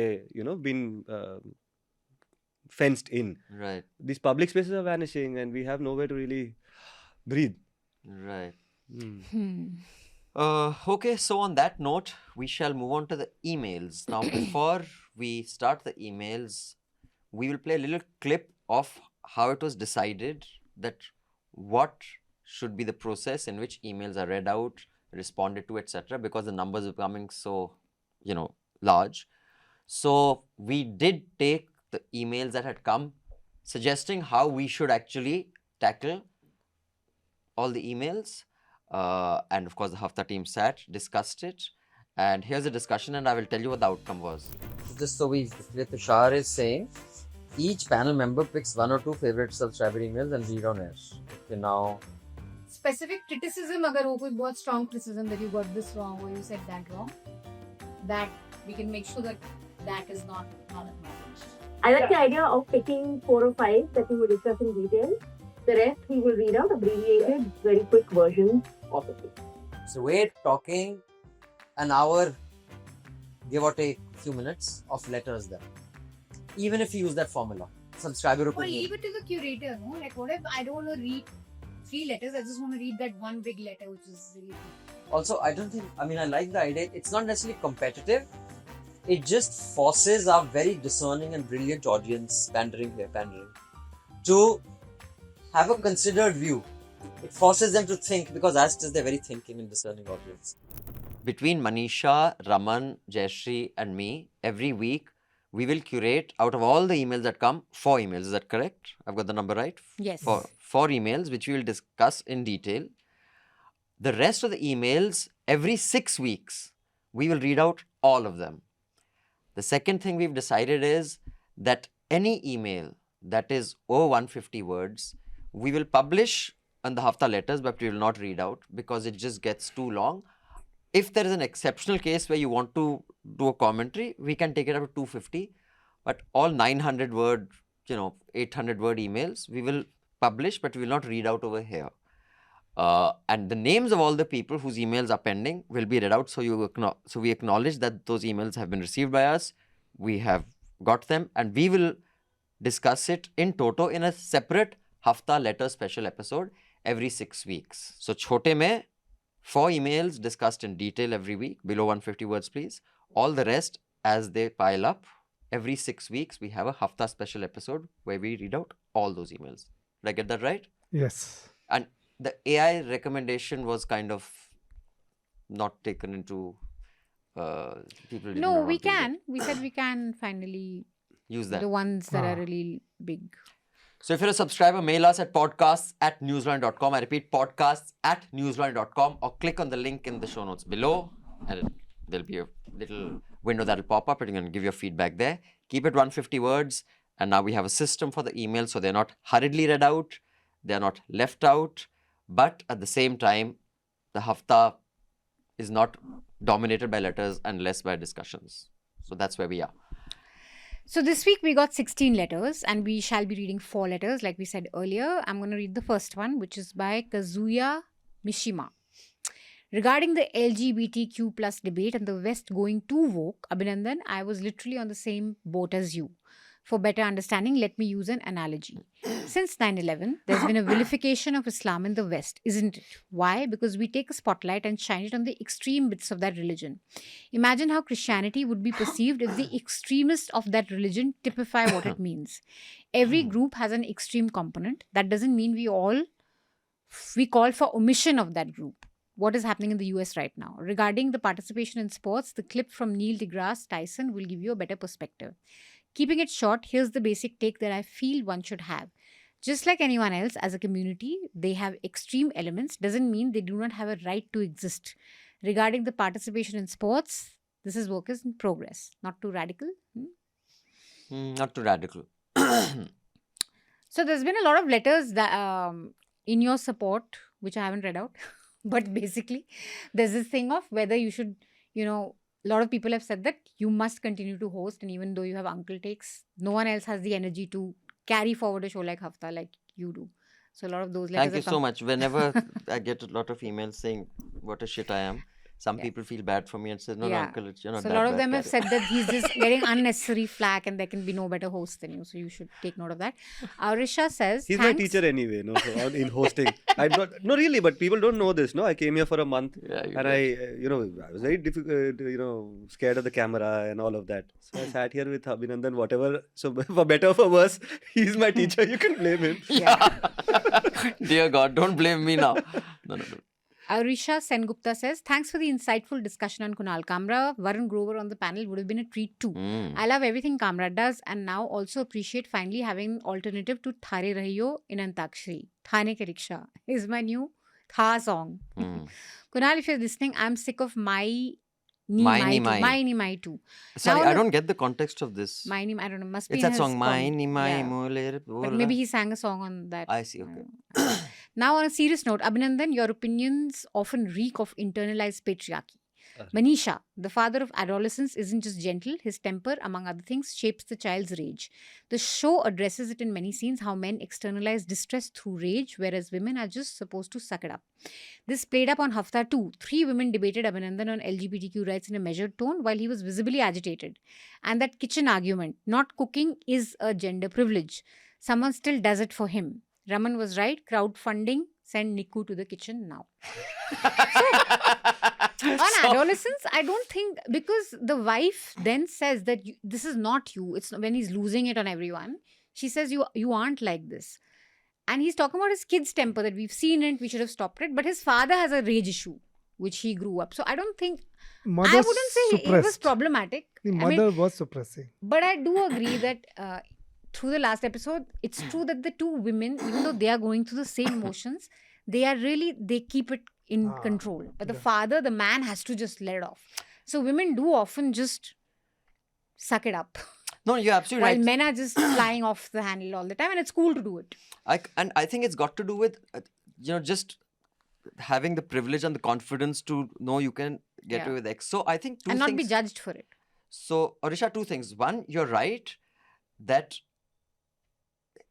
been fenced in. Right. These public spaces are vanishing, and we have nowhere to really breathe. Right. Hmm. Okay, so on that note, we shall move on to the emails. Now, before we start the emails, we will play a little clip of how it was decided that what should be the process in which emails are read out, responded to, etc., because the numbers are becoming so, large. So, we did take the emails that had come suggesting how we should actually tackle all the emails. And of course, the Hafta team sat, discussed it. And here's the discussion, and I will tell you what the outcome was. Just so we, Tushar is saying, each panel member picks one or two favorite subscriber emails and read on air. Okay, now. Specific criticism, agar ho koi bahut strong criticism that you got this wrong or you said that wrong, that we can make sure that that is not acknowledged. I like the idea of picking 4 or 5 that we will discuss in detail. The rest we will read out abbreviated, very quick versions of it. So we're talking an hour, give or take a few minutes of letters there. Even if you use that formula, subscriber Or opinion. leave it to the curator, no? Like, what if I don't want to read 3 letters, I just want to read that one big letter, which is really big. Also, I like the idea. It's not necessarily competitive. It just forces our very discerning and brilliant audience, pandering, to have a considered view. It forces them to think, because as it is, they're very thinking and discerning audience. Between Manisha, Raman, Jayashree and me, every week, we will curate out of all the emails that come, 4 emails. Is that correct? I've got the number right? Yes. 4 emails, which we will discuss in detail. The rest of the emails, every 6 weeks, we will read out all of them. The second thing we've decided is that any email that is over 150 words, we will publish on the Hafta letters, but we will not read out because it just gets too long. If there is an exceptional case where you want to do a commentary, we can take it up to 250. But all 900 word, 800 word emails, we will publish, but we will not read out over here. And the names of all the people whose emails are pending will be read out. So we acknowledge that those emails have been received by us. We have got them, and we will discuss it in toto in a separate Hafta letter special episode every 6 weeks. So chote mein 4 emails discussed in detail every week, below 150 words please. All the rest, as they pile up, every 6 weeks we have a Hafta special episode where we read out all those emails. Did I get that right? Yes. And the AI recommendation was kind of not taken into people. did No, not we want to use can. We said we can finally use that. the ones that are Ah. really big. So if you're a subscriber, mail us at podcasts@newslaundry.com. I repeat, podcasts@newslaundry.com, or click on the link in the show notes below, and there'll be a little window that'll pop up and you can give your feedback there. Keep it 150 words. And now we have a system for the emails, so they're not hurriedly read out, they're not left out, but at the same time, the Hafta is not dominated by letters and less by discussions. So that's where we are. So this week we got 16 letters and we shall be reading 4 letters like we said earlier. I'm going to read the first one, which is by Kazuya Mishima. Regarding the LGBTQ plus debate and the West going too woke, Abhinandan, I was literally on the same boat as you. For better understanding, let me use an analogy. Since 9/11, there's been a vilification of Islam in the West, isn't it? Why? Because we take a spotlight and shine it on the extreme bits of that religion. Imagine how Christianity would be perceived if the extremists of that religion typify what it means. Every group has an extreme component. That doesn't mean we call for omission of that group. What is happening in the US right now? Regarding the participation in sports, the clip from Neil deGrasse Tyson will give you a better perspective. Keeping it short, here's the basic take that I feel one should have. Just like anyone else, as a community, they have extreme elements. Doesn't mean they do not have a right to exist. Regarding the participation in sports, this is work in progress. Not too radical. Not too radical. So there's been a lot of letters that in your support, which I haven't read out. But basically, there's this thing of whether you should, a lot of people have said that you must continue to host, and even though you have uncle takes, no one else has the energy to carry forward a show like Hafta like you do. So a lot of those letters Thank you so much. Whenever I get a lot of emails saying what a shit I am, some people feel bad for me and say, no, uncle, you're not so that a lot of bad, them have carry said that he's just getting unnecessary flack and there can be no better host than you. So you should take note of that. Aurisha says, He's thanks. my teacher anyway, no, so in hosting. I'm not, no, really, but people don't know this, no. I came here for a month and I was very scared of the camera and all of that. So I sat here with Abhinandan, whatever. So for better or for worse, he's my teacher. You can blame him. Dear God, don't blame me now. No. Aurisha Sengupta says, thanks for the insightful discussion on Kunal Kamra. Varun Grover on the panel would have been a treat too. I love everything Kamra does and now also appreciate finally having an alternative to Thare Rahiyo in Antakshari. Thane Ke Riksha is my new Tha song. Kunal, if you're listening, I'm sick of My Ni Mai too. Sorry, Now, I don't get the context of this. I don't know. Must be It's in that his song, My poem. Ni Mai Yeah. Mole. But maybe he sang a song on that. I see, okay. Now, on a serious note, Abhinandan, your opinions often reek of internalized patriarchy. Manisha, the father of adolescence, isn't just gentle. His temper, among other things, shapes the child's rage. The show addresses it in many scenes, how men externalize distress through rage, whereas women are just supposed to suck it up. This played up on Hafta too. 3 women debated Abhinandan on LGBTQ rights in a measured tone while he was visibly agitated. And that kitchen argument, not cooking is a gender privilege. Someone still does it for him. Raman was right. Crowdfunding, send Niku to the kitchen now. On adolescence, I don't think, because the wife then says that this is not you. It's when he's losing it on everyone. She says you aren't like this. And he's talking about his kid's temper, that we've seen it, we should have stopped it. But his father has a rage issue, which he grew up. So I don't think, I wouldn't say it was problematic. The mother was suppressing. But I do agree that through the last episode, it's true that the 2 women, even though they are going through the same motions, they keep it in control. But the father, the man, has to just let it off. So women do often just suck it up. No, you're absolutely While right. men are just flying off the handle all the time, and it's cool to do it. I think it's got to do with, just having the privilege and the confidence to know you can get away with X. So I think And not be judged for it. So, Aurisha, 2 things. One, you're right that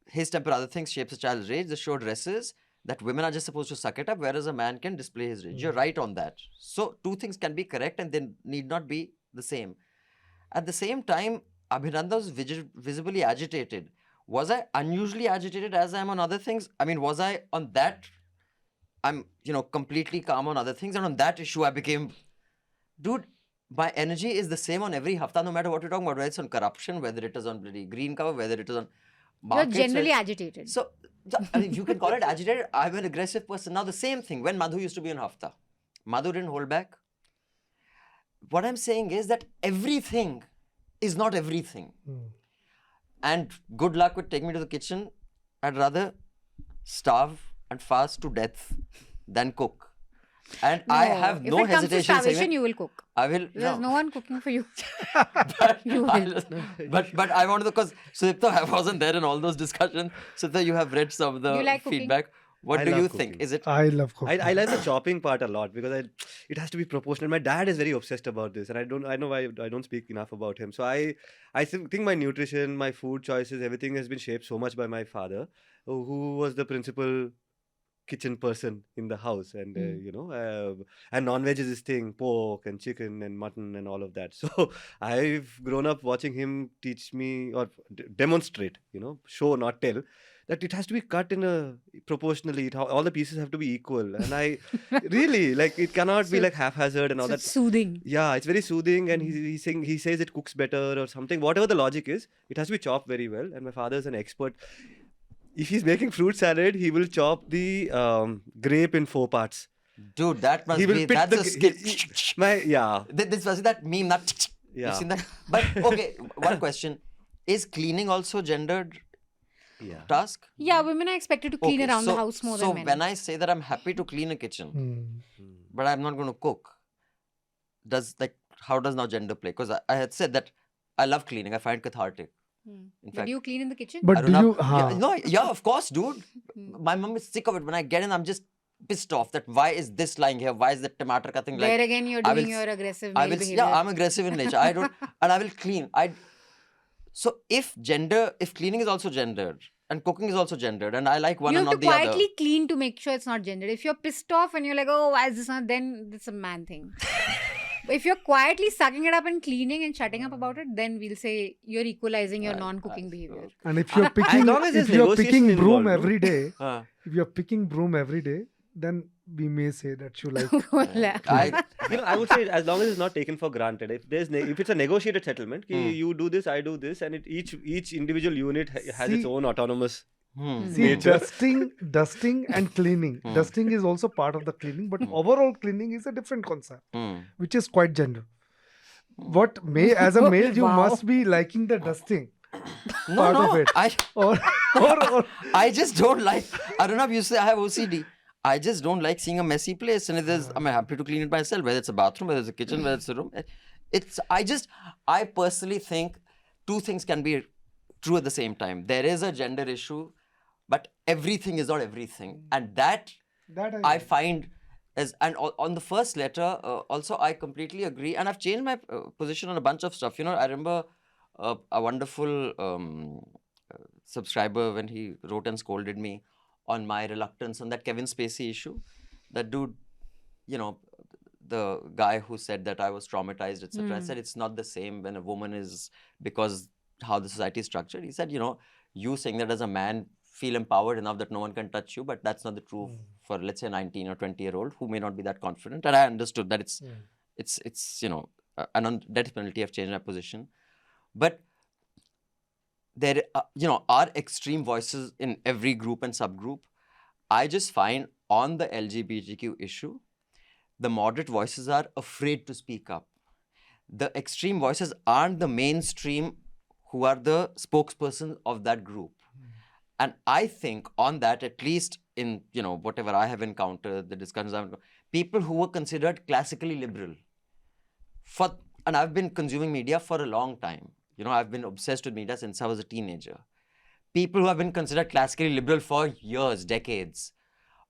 his temper, other things, shapes a child's rage. The show addresses that women are just supposed to suck it up, whereas a man can display his rage. You're right on that. So, 2 things can be correct and they need not be the same. At the same time, Abhinandan was visibly agitated. Was I unusually agitated as I am on other things? I mean, was I on that? I'm, completely calm on other things. And on that issue, I became, dude, my energy is the same on every Hafta, no matter what you're talking about, whether it's on corruption, whether it is on bloody green cover, whether it is on markets. You're generally agitated. So, I mean, you can call it agitated. I'm an aggressive person. Now, the same thing. When Madhu used to be on Hafta, Madhu didn't hold back. What I'm saying is that everything is not everything. And good luck with taking me to the kitchen. I'd rather starve and fast to death than cook. And I have no if it comes to hesitation starvation, saying you will cook. I will. There's no one cooking for you. but, You but I wanted to, because Sudipto, I wasn't there in all those discussions. Sudipto, you have read some of the You like cooking? feedback. What I do love you cooking. think? Is it? I love cooking. I like the chopping part a lot because it has to be proportional. My dad is very obsessed about this, and I know why I don't speak enough about him. So I think my nutrition, my food choices, everything has been shaped so much by my father, who was the principal kitchen person in the house, and and non-veg is his thing, pork and chicken and mutton and all of that. So I've grown up watching him teach me or demonstrate, show not tell, that it has to be cut in a proportionally. All the pieces have to be equal, and I really like it cannot be like haphazard and all So that. it's soothing. Yeah, it's very soothing, and he says it cooks better or something. Whatever the logic is, it has to be chopped very well. And my father is an expert. If he's making fruit salad, he will chop the grape in 4 parts. Dude, that must He will be. pit That's the a skill. yeah. This was that meme. That Yeah. You've seen that? But okay, one question: is cleaning also gendered Yeah. task? Yeah, women are expected to clean Okay, around the house more so than men. when I say that I'm happy to clean a kitchen, but I'm not going to cook, how does now gender play? Because I had said that I love cleaning. I find cathartic. In But fact, do you clean in the kitchen? I But don't do know. you? Yeah, of course, dude. My mom is sick of it. When I get in, I'm just pissed off that why is this lying here? Why is the tomato cutting like? There again, you're I doing will- your aggressive I male will. behavior. Yeah, I'm aggressive in nature. I don't, and I will clean. So if cleaning is also gendered and cooking is also gendered, and I like one you and have not to the other. quietly clean to make sure it's not gendered. If you're pissed off and you're like, oh, why is this not? Then it's a man thing. But if you're quietly sucking it up and cleaning and shutting up about it, then we'll say you're equalizing your non-cooking behavior. And if you're picking, long as if there's you're picking negotiation broom involved, no? every day, Uh, if you're picking broom every day, then we may say that you like. I would say as long as it's not taken for granted. If it's a negotiated settlement, you do this, I do this, and each individual unit has its See- own autonomous. See, Nature. dusting and cleaning. Dusting is also part of the cleaning, but overall cleaning is a different concept, which is quite gender. As a male, you Wow. must be liking the dusting no, part no, of it. I Or I just don't like. I don't know if you say I have OCD. I just don't like seeing a messy place, and I'm happy to clean it myself. Whether it's a bathroom, whether it's a kitchen, whether it's a room. I personally think two things can be true at the same time. There is a gender issue, but everything is not everything, and that I find and on the first letter also I completely agree, and I've changed my position on a bunch of stuff. I remember a wonderful subscriber when he wrote and scolded me on my reluctance on that Kevin Spacey issue. That dude, the guy who said that I was traumatized, etc. I said it's not the same when a woman is, because how the society is structured. He said, you saying that as a man feel empowered enough that no one can touch you, but that's not the truth for, let's say, a 19 or 20-year-old who may not be that confident. And I understood that it's and on death penalty I've changed my position. But there are extreme voices in every group and subgroup. I just find on the LGBTQ issue, the moderate voices are afraid to speak up. The extreme voices aren't the mainstream who are the spokesperson of that group. And I think on that, at least in, whatever I have encountered, the discussions I've encountered, people who were considered classically liberal, and I've been consuming media for a long time. I've been obsessed with media since I was a teenager. People who have been considered classically liberal for years, decades,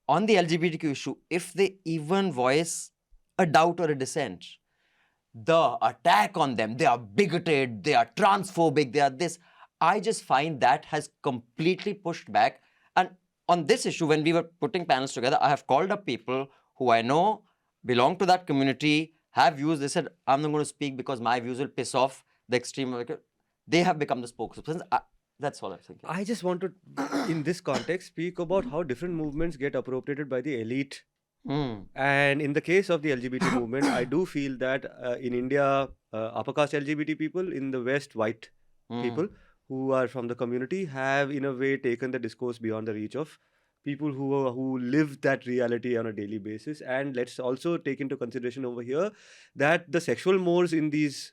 on the LGBTQ issue, if they even voice a doubt or a dissent, the attack on them, they are bigoted, they are transphobic, they are this. I just find that has completely pushed back. And on this issue, when we were putting panels together, I have called up people who I know belong to that community, have views. They said, I'm not going to speak because my views will piss off the extreme. They have become the spokespersons. That's all I'm thinking. I just want to, in this context, speak about how different movements get appropriated by the elite. And in the case of the LGBT movement, I do feel that in India, upper caste LGBT people, in the West, white people who are from the community have in a way taken the discourse beyond the reach of people who live that reality on a daily basis. And let's also take into consideration over here that the sexual mores in these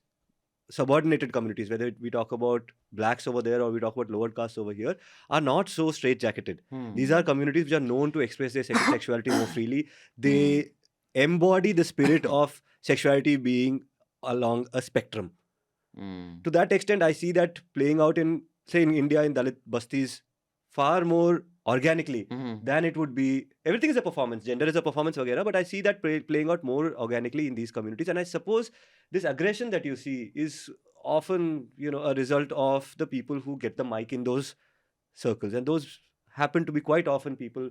subordinated communities, whether we talk about blacks over there or we talk about lower castes over here, are not so straitjacketed. These are communities which are known to express their sexuality more freely. They embody the spirit of sexuality being along a spectrum. To that extent, I see that playing out in, say, in India, in Dalit bastis, far more organically than it would be. Everything is a performance, gender is a performance, vagera, but I see that playing out more organically in these communities. And I suppose this aggression that you see is often, a result of the people who get the mic in those circles. And those happen to be quite often people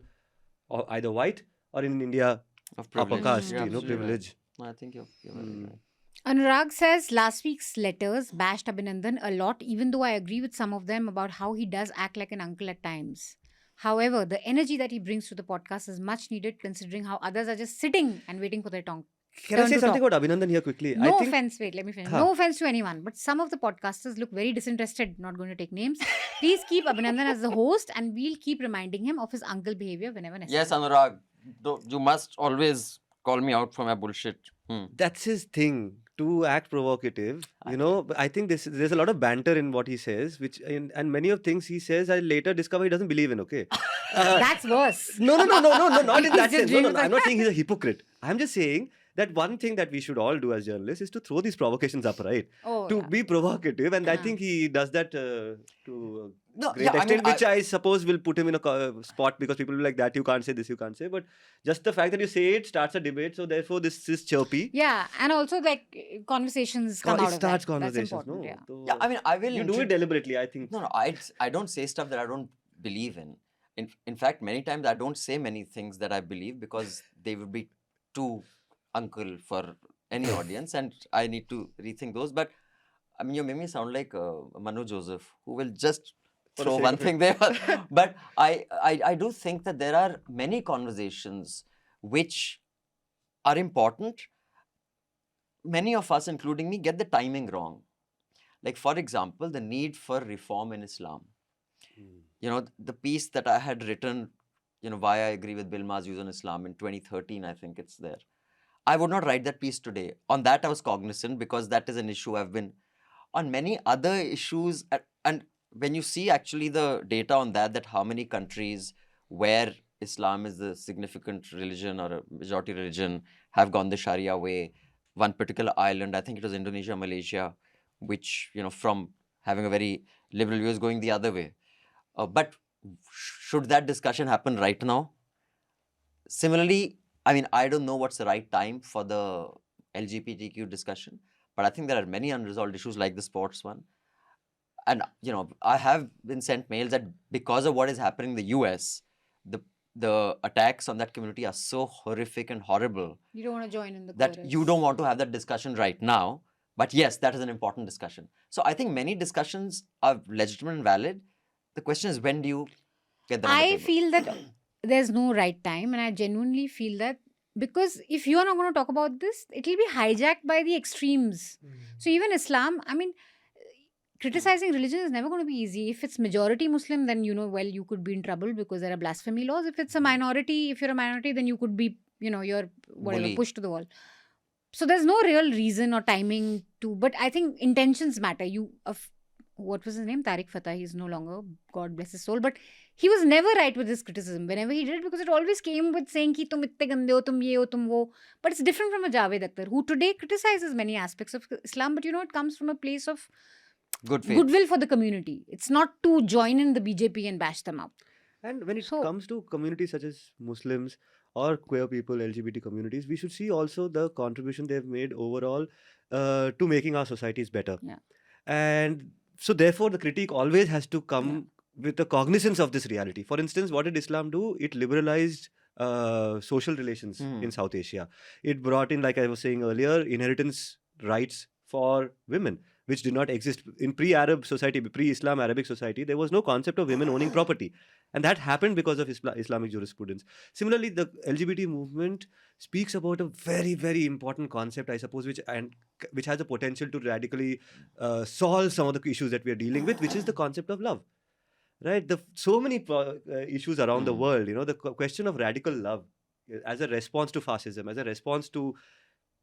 either white or in India, Of upper privilege. caste, You're absolutely right. privilege. I think you're very right. Anurag says last week's letters bashed Abhinandan a lot, even though I agree with some of them about how he does act like an uncle at times. However, the energy that he brings to the podcast is much needed considering how others are just sitting and waiting for their tongue. Can I Turn say to something talk. about Abhinandan here quickly? No I think offense, wait, let me finish. Huh. No offense to anyone, but some of the podcasters look very disinterested, not going to take names. Please keep Abhinandan as the host and we'll keep reminding him of his uncle behavior whenever necessary. Yes, Anurag, you must always call me out for my bullshit. that's his thing, to act provocative. I think there's a lot of banter in what he says, and many of things he says I later discover he doesn't believe in. Okay. That's worse. No, not in He's that just sense. doing No, it I'm not saying he's a hypocrite. I'm just saying that one thing that we should all do as journalists is to throw these provocations up, right? Oh, To yeah. be provocative, and I Yeah. think he does that to No, a great yeah, I extent, mean, which I suppose will put him in a spot because people will be like, that you can't say, this you can't say. But just the fact that you say it starts a debate, so therefore this is chirpy. Yeah, and also like conversations come it out of starts that. That's conversations, important, no? yeah. So Yeah, I mean, I will. you do it deliberately, I think. No, I don't say stuff that I don't believe in. In fact, many times I don't say many things that I believe because they would be too uncle for any audience, and I need to rethink those. But I mean, you make me sound like Manu Joseph, who will just For the throw sake one of it. thing there. But I do think that there are many conversations which are important. Many of us, including me, get the timing wrong. Like, for example, the need for reform in Islam. The piece that I had written, why I agree with Bilma's views on Islam in 2013, I think it's there. I would not write that piece today. On that, I was cognizant because that is an issue I've been on many other issues. And when you see actually the data on that how many countries where Islam is the significant religion or a majority religion have gone the Sharia way. One particular island, I think it was Indonesia, Malaysia, which, from having a very liberal view is going the other way. But should that discussion happen right now? Similarly, I mean, I don't know what's the right time for the LGBTQ discussion, but I think there are many unresolved issues like the sports one. And, I have been sent mails that because of what is happening in the US, the attacks on that community are so horrific and horrible You don't want to join in the that chorus. you don't want to have that discussion right now. But yes, that is an important discussion. So I think many discussions are legitimate and valid. The question is, when do you get them on the I table? feel that there's no right time, and I genuinely feel that because if you are not going to talk about this, it will be hijacked by the extremes. So even Islam, I mean, criticizing religion is never going to be easy. If it's majority Muslim, then you could be in trouble because there are blasphemy laws. If it's a minority, if you're a minority, then you could be, you're whatever, Bully. pushed to the wall. So there's no real reason or timing to, but I think intentions matter. What was his name? Tariq Fatah. He's no longer, God bless his soul. But he was never right with his criticism whenever he did it because it always came with saying ki tum itte gande ho, tum ye ho, tum wo. But it's different from a Javed Akhtar who today criticizes many aspects of Islam. But it comes from a place of Good faith. goodwill for the community. It's not to join in the BJP and bash them up. And when it So- comes to communities such as Muslims or queer people, LGBT communities, we should see also the contribution they've made overall to making our societies better. Yeah. And so therefore the critique always has to come with the cognizance of this reality. For instance, what did Islam do? It liberalized social relations in South Asia. It brought in, like I was saying earlier, inheritance rights for women, which did not exist in pre-Arab society, pre-Islam Arabic society. There was no concept of women owning property. And that happened because of Islamic jurisprudence. Similarly, the LGBT movement speaks about a very, very important concept, I suppose, which has the potential to radically solve some of the issues that we are dealing with, which is the concept of love. Right? So many issues around the world, the question of radical love as a response to fascism, as a response to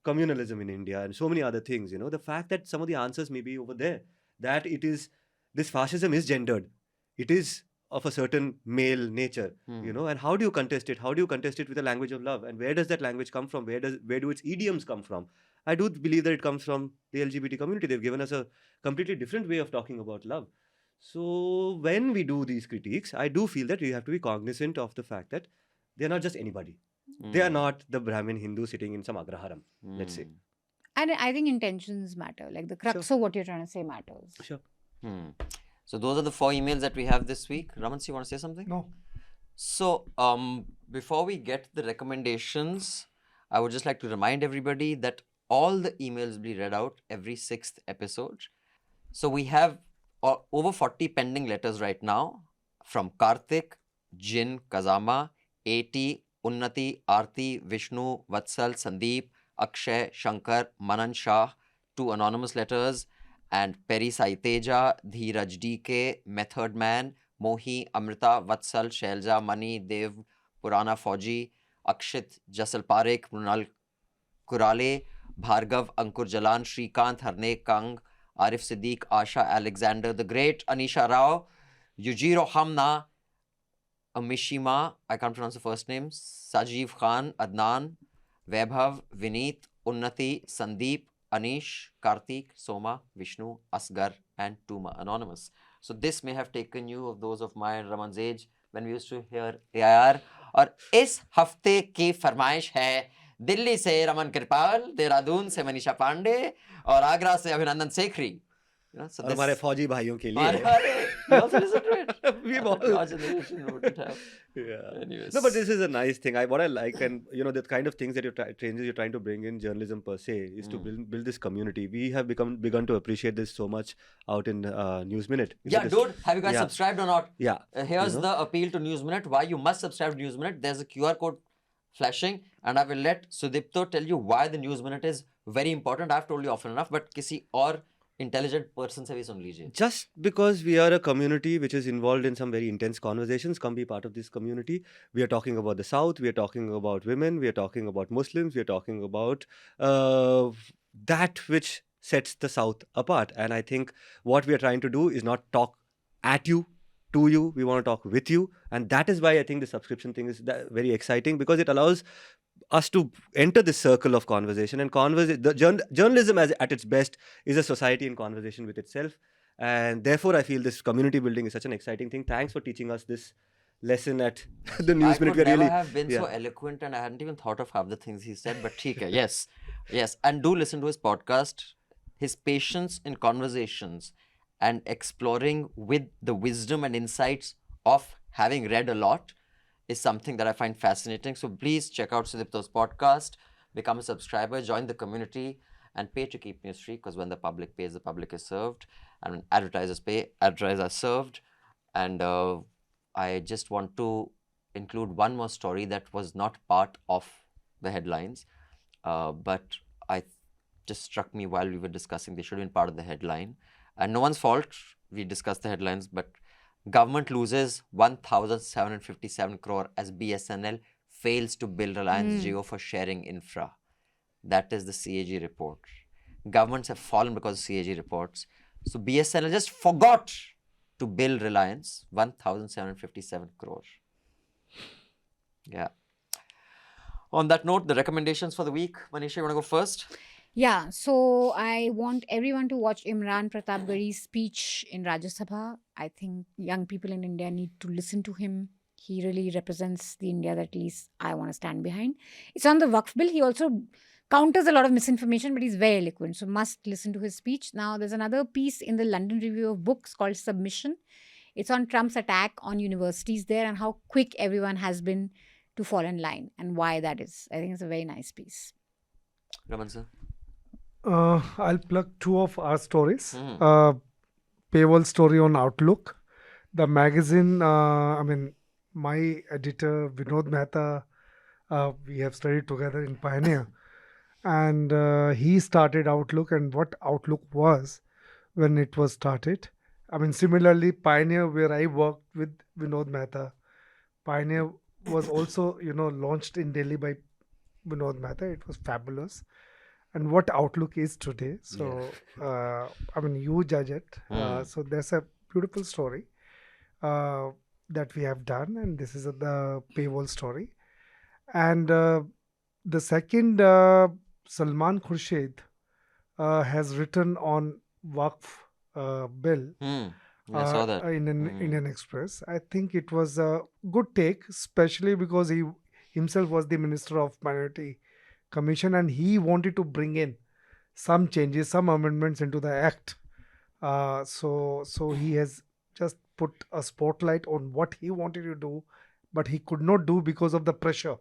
communalism in India and so many other things, the fact that some of the answers may be over there, that this fascism is gendered. It is of a certain male nature, and how do you contest it? How do you contest it with a language of love? And where does that language come from? Where do its idioms come from? I do believe that it comes from the LGBT community. They've given us a completely different way of talking about love. So when we do these critiques, I do feel that we have to be cognizant of the fact that they're not just anybody. They are not the Brahmin Hindu sitting in some Agraharam, let's say. And I think intentions matter. Like the crux of what you're trying to say matters. Sure. So those are the 4 emails that we have this week. Raman, you want to say something? No. So before we get to the recommendations, I would just like to remind everybody that all the emails will be read out every 6th episode. So we have over 40 pending letters right now from Karthik, Jin, Kazama, A.T., Unnati, Aarti, Vishnu, Vatsal, Sandeep, Akshay, Shankar, Manan Shah, 2 anonymous letters, and Peri Saiteja, Dheeraj DK, Method Man, Mohi, Amrita, Vatsal, Shailja, Mani, Dev, Purana Fauji, Akshit, Jasal Parekh, Mrunal Kurale, Bhargav, Ankur Jalan, Shrikant, Harne Kang, Arif Siddiq, Asha, Alexander the Great, Anisha Rao, Yujiro Hamna, Mishima, I can't pronounce the first name, Sajeev Khan, Adnan, Vaibhav, Vineet, Unnati, Sandeep, Anish, Karthik, Soma, Vishnu, Asgar, and Tuma Anonymous. So this may have taken you of those of my and Raman's age when we used to hear AIR. और इस हफ्ते की फरमाइश है दिल्ली से रमन कृपाल, देहरादून से मनीषा पांडे और आगरा से अभिनंदन सेखरी. और हमारे फौजी भाइयों के लिए. We also listen to it. We've all. Our generation wouldn't have. Yeah. Anyways. No, but this is a nice thing. What I like, and the kind of things that changes you're trying to bring in journalism per se is to build this community. We have begun to appreciate this so much out in News Minute. Yeah, dude, have you guys subscribed or not? Yeah. Here's the appeal to News Minute. Why you must subscribe to News Minute. There's a QR code flashing, and I will let Sudipto tell you why the News Minute is very important. I've told you often enough, but किसी और intelligent person से भी सुन लीजिए. Just because we are a community which is involved in some very intense conversations, come be part of this community. We are talking about the South, we are talking about women, we are talking about Muslims, we are talking about that which sets the South apart. And I think what we are trying to do is not talk at you, to you, we want to talk with you. And that is why I think the subscription thing is very exciting, because it allows us to enter this circle of conversation. And journalism at its best is a society in conversation with itself. And therefore, I feel this community building is such an exciting thing. Thanks for teaching us this lesson at the News Minute. I could never have been so eloquent, and I hadn't even thought of half the things he said, but theek hai. Yes. And do listen to his podcast. His patience in conversations and exploring with the wisdom and insights of having read a lot is something that I find fascinating. So please check out Sudipto's podcast, become a subscriber, join the community, and pay to keep news free, because when the public pays, the public is served. And when advertisers pay, advertisers are served. And I just want to include one more story that was not part of the headlines, but just struck me while we were discussing. They should have been part of the headline. And no one's fault. We discussed the headlines, but government loses 1,757 crore as BSNL fails to build Reliance Jio for sharing infra. That is the CAG report. Governments have fallen because of CAG reports. So BSNL just forgot to build Reliance, 1,757 crore. Yeah. On that note, the recommendations for the week. Manisha, you want to go first? Yeah, so I want everyone to watch Imran Pratapgarhi's speech in Rajya Sabha. I think young people in India need to listen to him. He really represents the India that at least I want to stand behind. It's on the Waqf bill. He also counters a lot of misinformation, but he's very eloquent. So must listen to his speech. Now, there's another piece in the London Review of Books called Submission. It's on Trump's attack on universities there and how quick everyone has been to fall in line and why that is. I think it's a very nice piece. Raman sir? I'll plug 2 of our stories. Paywall story on Outlook. The magazine, my editor, Vinod Mehta, we have studied together in Pioneer. And he started Outlook and what Outlook was when it was started. Similarly, Pioneer, where I worked with Vinod Mehta, Pioneer was also, launched in Delhi by Vinod Mehta. It was fabulous. and what outlook is today. So, I mean, you judge it. So there's a beautiful story that we have done, and this is the paywall story. And the second, Salman Khurshid has written on Waqf bill I saw that. in an Indian Express. I think it was a good take, especially because he himself was the Minister of Minority Commission, and he wanted to bring in some changes, some amendments into the act. So he has just put a spotlight on what he wanted to do, but he could not do because of the pressure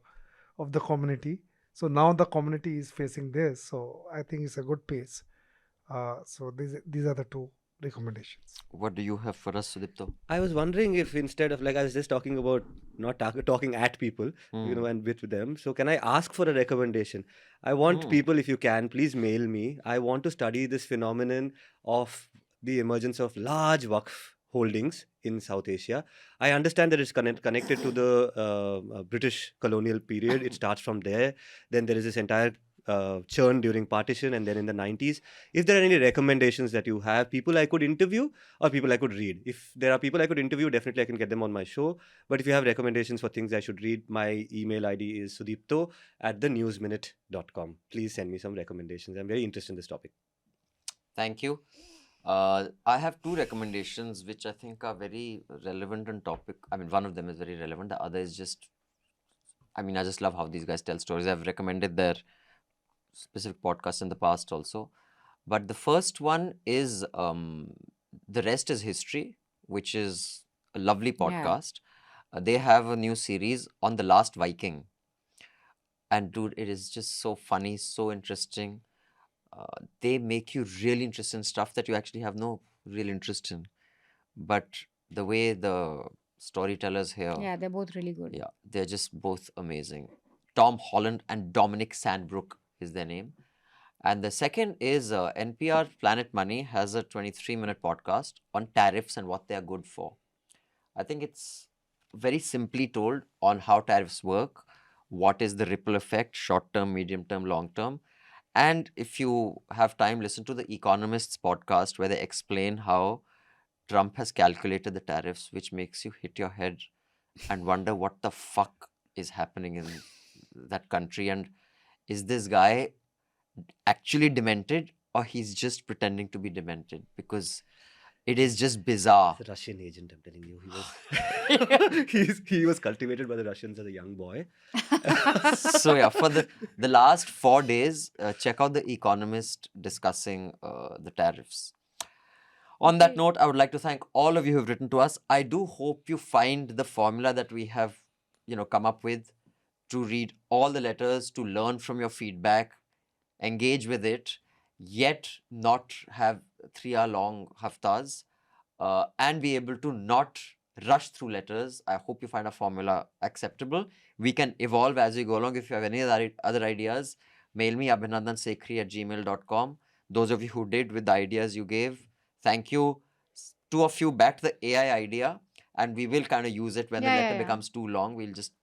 of the community. So now the community is facing this. So I think it's a good pace. So these are the two recommendations. What do you have for us, Sudipto? I was wondering if instead of, like, I was just talking about not talking at people, and with them. So can I ask for a recommendation? I want people, if you can, please mail me. I want to study this phenomenon of the emergence of large Waqf holdings in South Asia. I understand that it's connected to the British colonial period. It starts from there. Then there is this entire churn during partition, and then in the 90s. If there are any recommendations that you have, people I could interview or people I could read. If there are people I could interview, definitely I can get them on my show. But if you have recommendations for things I should read, my email ID is sudipto@thenewsminute.com. Please send me some recommendations. I'm very interested in this topic. Thank you. I have two recommendations which I think are very relevant on topic. I mean, one of them is very relevant. The other is just, I mean, I just love how these guys tell stories. I've recommended their specific podcasts in the past also. But the first one is The Rest is History, which is a lovely podcast. They have a new series on The Last Viking. And dude, it is just so funny, so interesting. They make you really interested in stuff that you actually have no real interest in. But the way the storytellers here, Yeah, they're both really good. yeah, they're just both amazing. Tom Holland and Dominic Sandbrook is their name. And the second is NPR Planet Money has a 23-minute podcast on tariffs and what they are good for. I think it's very simply told on how tariffs work, what is the ripple effect, short term, medium term, long term. And if you have time, listen to the Economist's podcast where they explain how Trump has calculated the tariffs, which makes you hit your head and wonder what the fuck is happening in that country. And is this guy actually demented or he's just pretending to be demented? Because it is just bizarre. It's a Russian agent, I'm telling you. He was cultivated by the Russians as a young boy. So yeah, for the last 4 days, check out The Economist discussing the tariffs. On that note, I would like to thank all of you who have written to us. I do hope you find the formula that we have, come up with to read all the letters, to learn from your feedback, engage with it, yet not have 3-hour-long haftas, and be able to not rush through letters. I hope you find a formula acceptable. We can evolve as we go along. If you have any other ideas, mail me abhinandan@gmail.com. Those of you who did with the ideas you gave, thank you. Two of you backed the AI idea, and we will kind of use it when the letter becomes too long. We'll just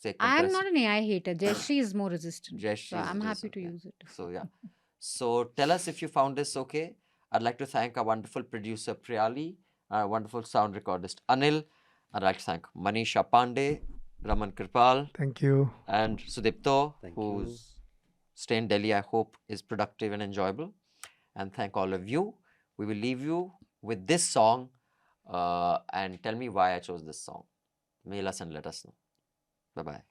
say compress I'm not an AI hater. Jayashree is more resistant. Jayashree So is I'm happy resistant, to yeah. use it. So yeah. So tell us if you found this okay. I'd like to thank our wonderful producer Priyali, our wonderful sound recordist Anil. I'd like to thank Manisha Pande, Raman Kirpal, Thank you. and Sudipto, Thank you. who's stay in Delhi, I hope is productive and enjoyable. And thank all of you. We will leave you with this song, and tell me why I chose this song. Mail us and let us know. Bye-bye.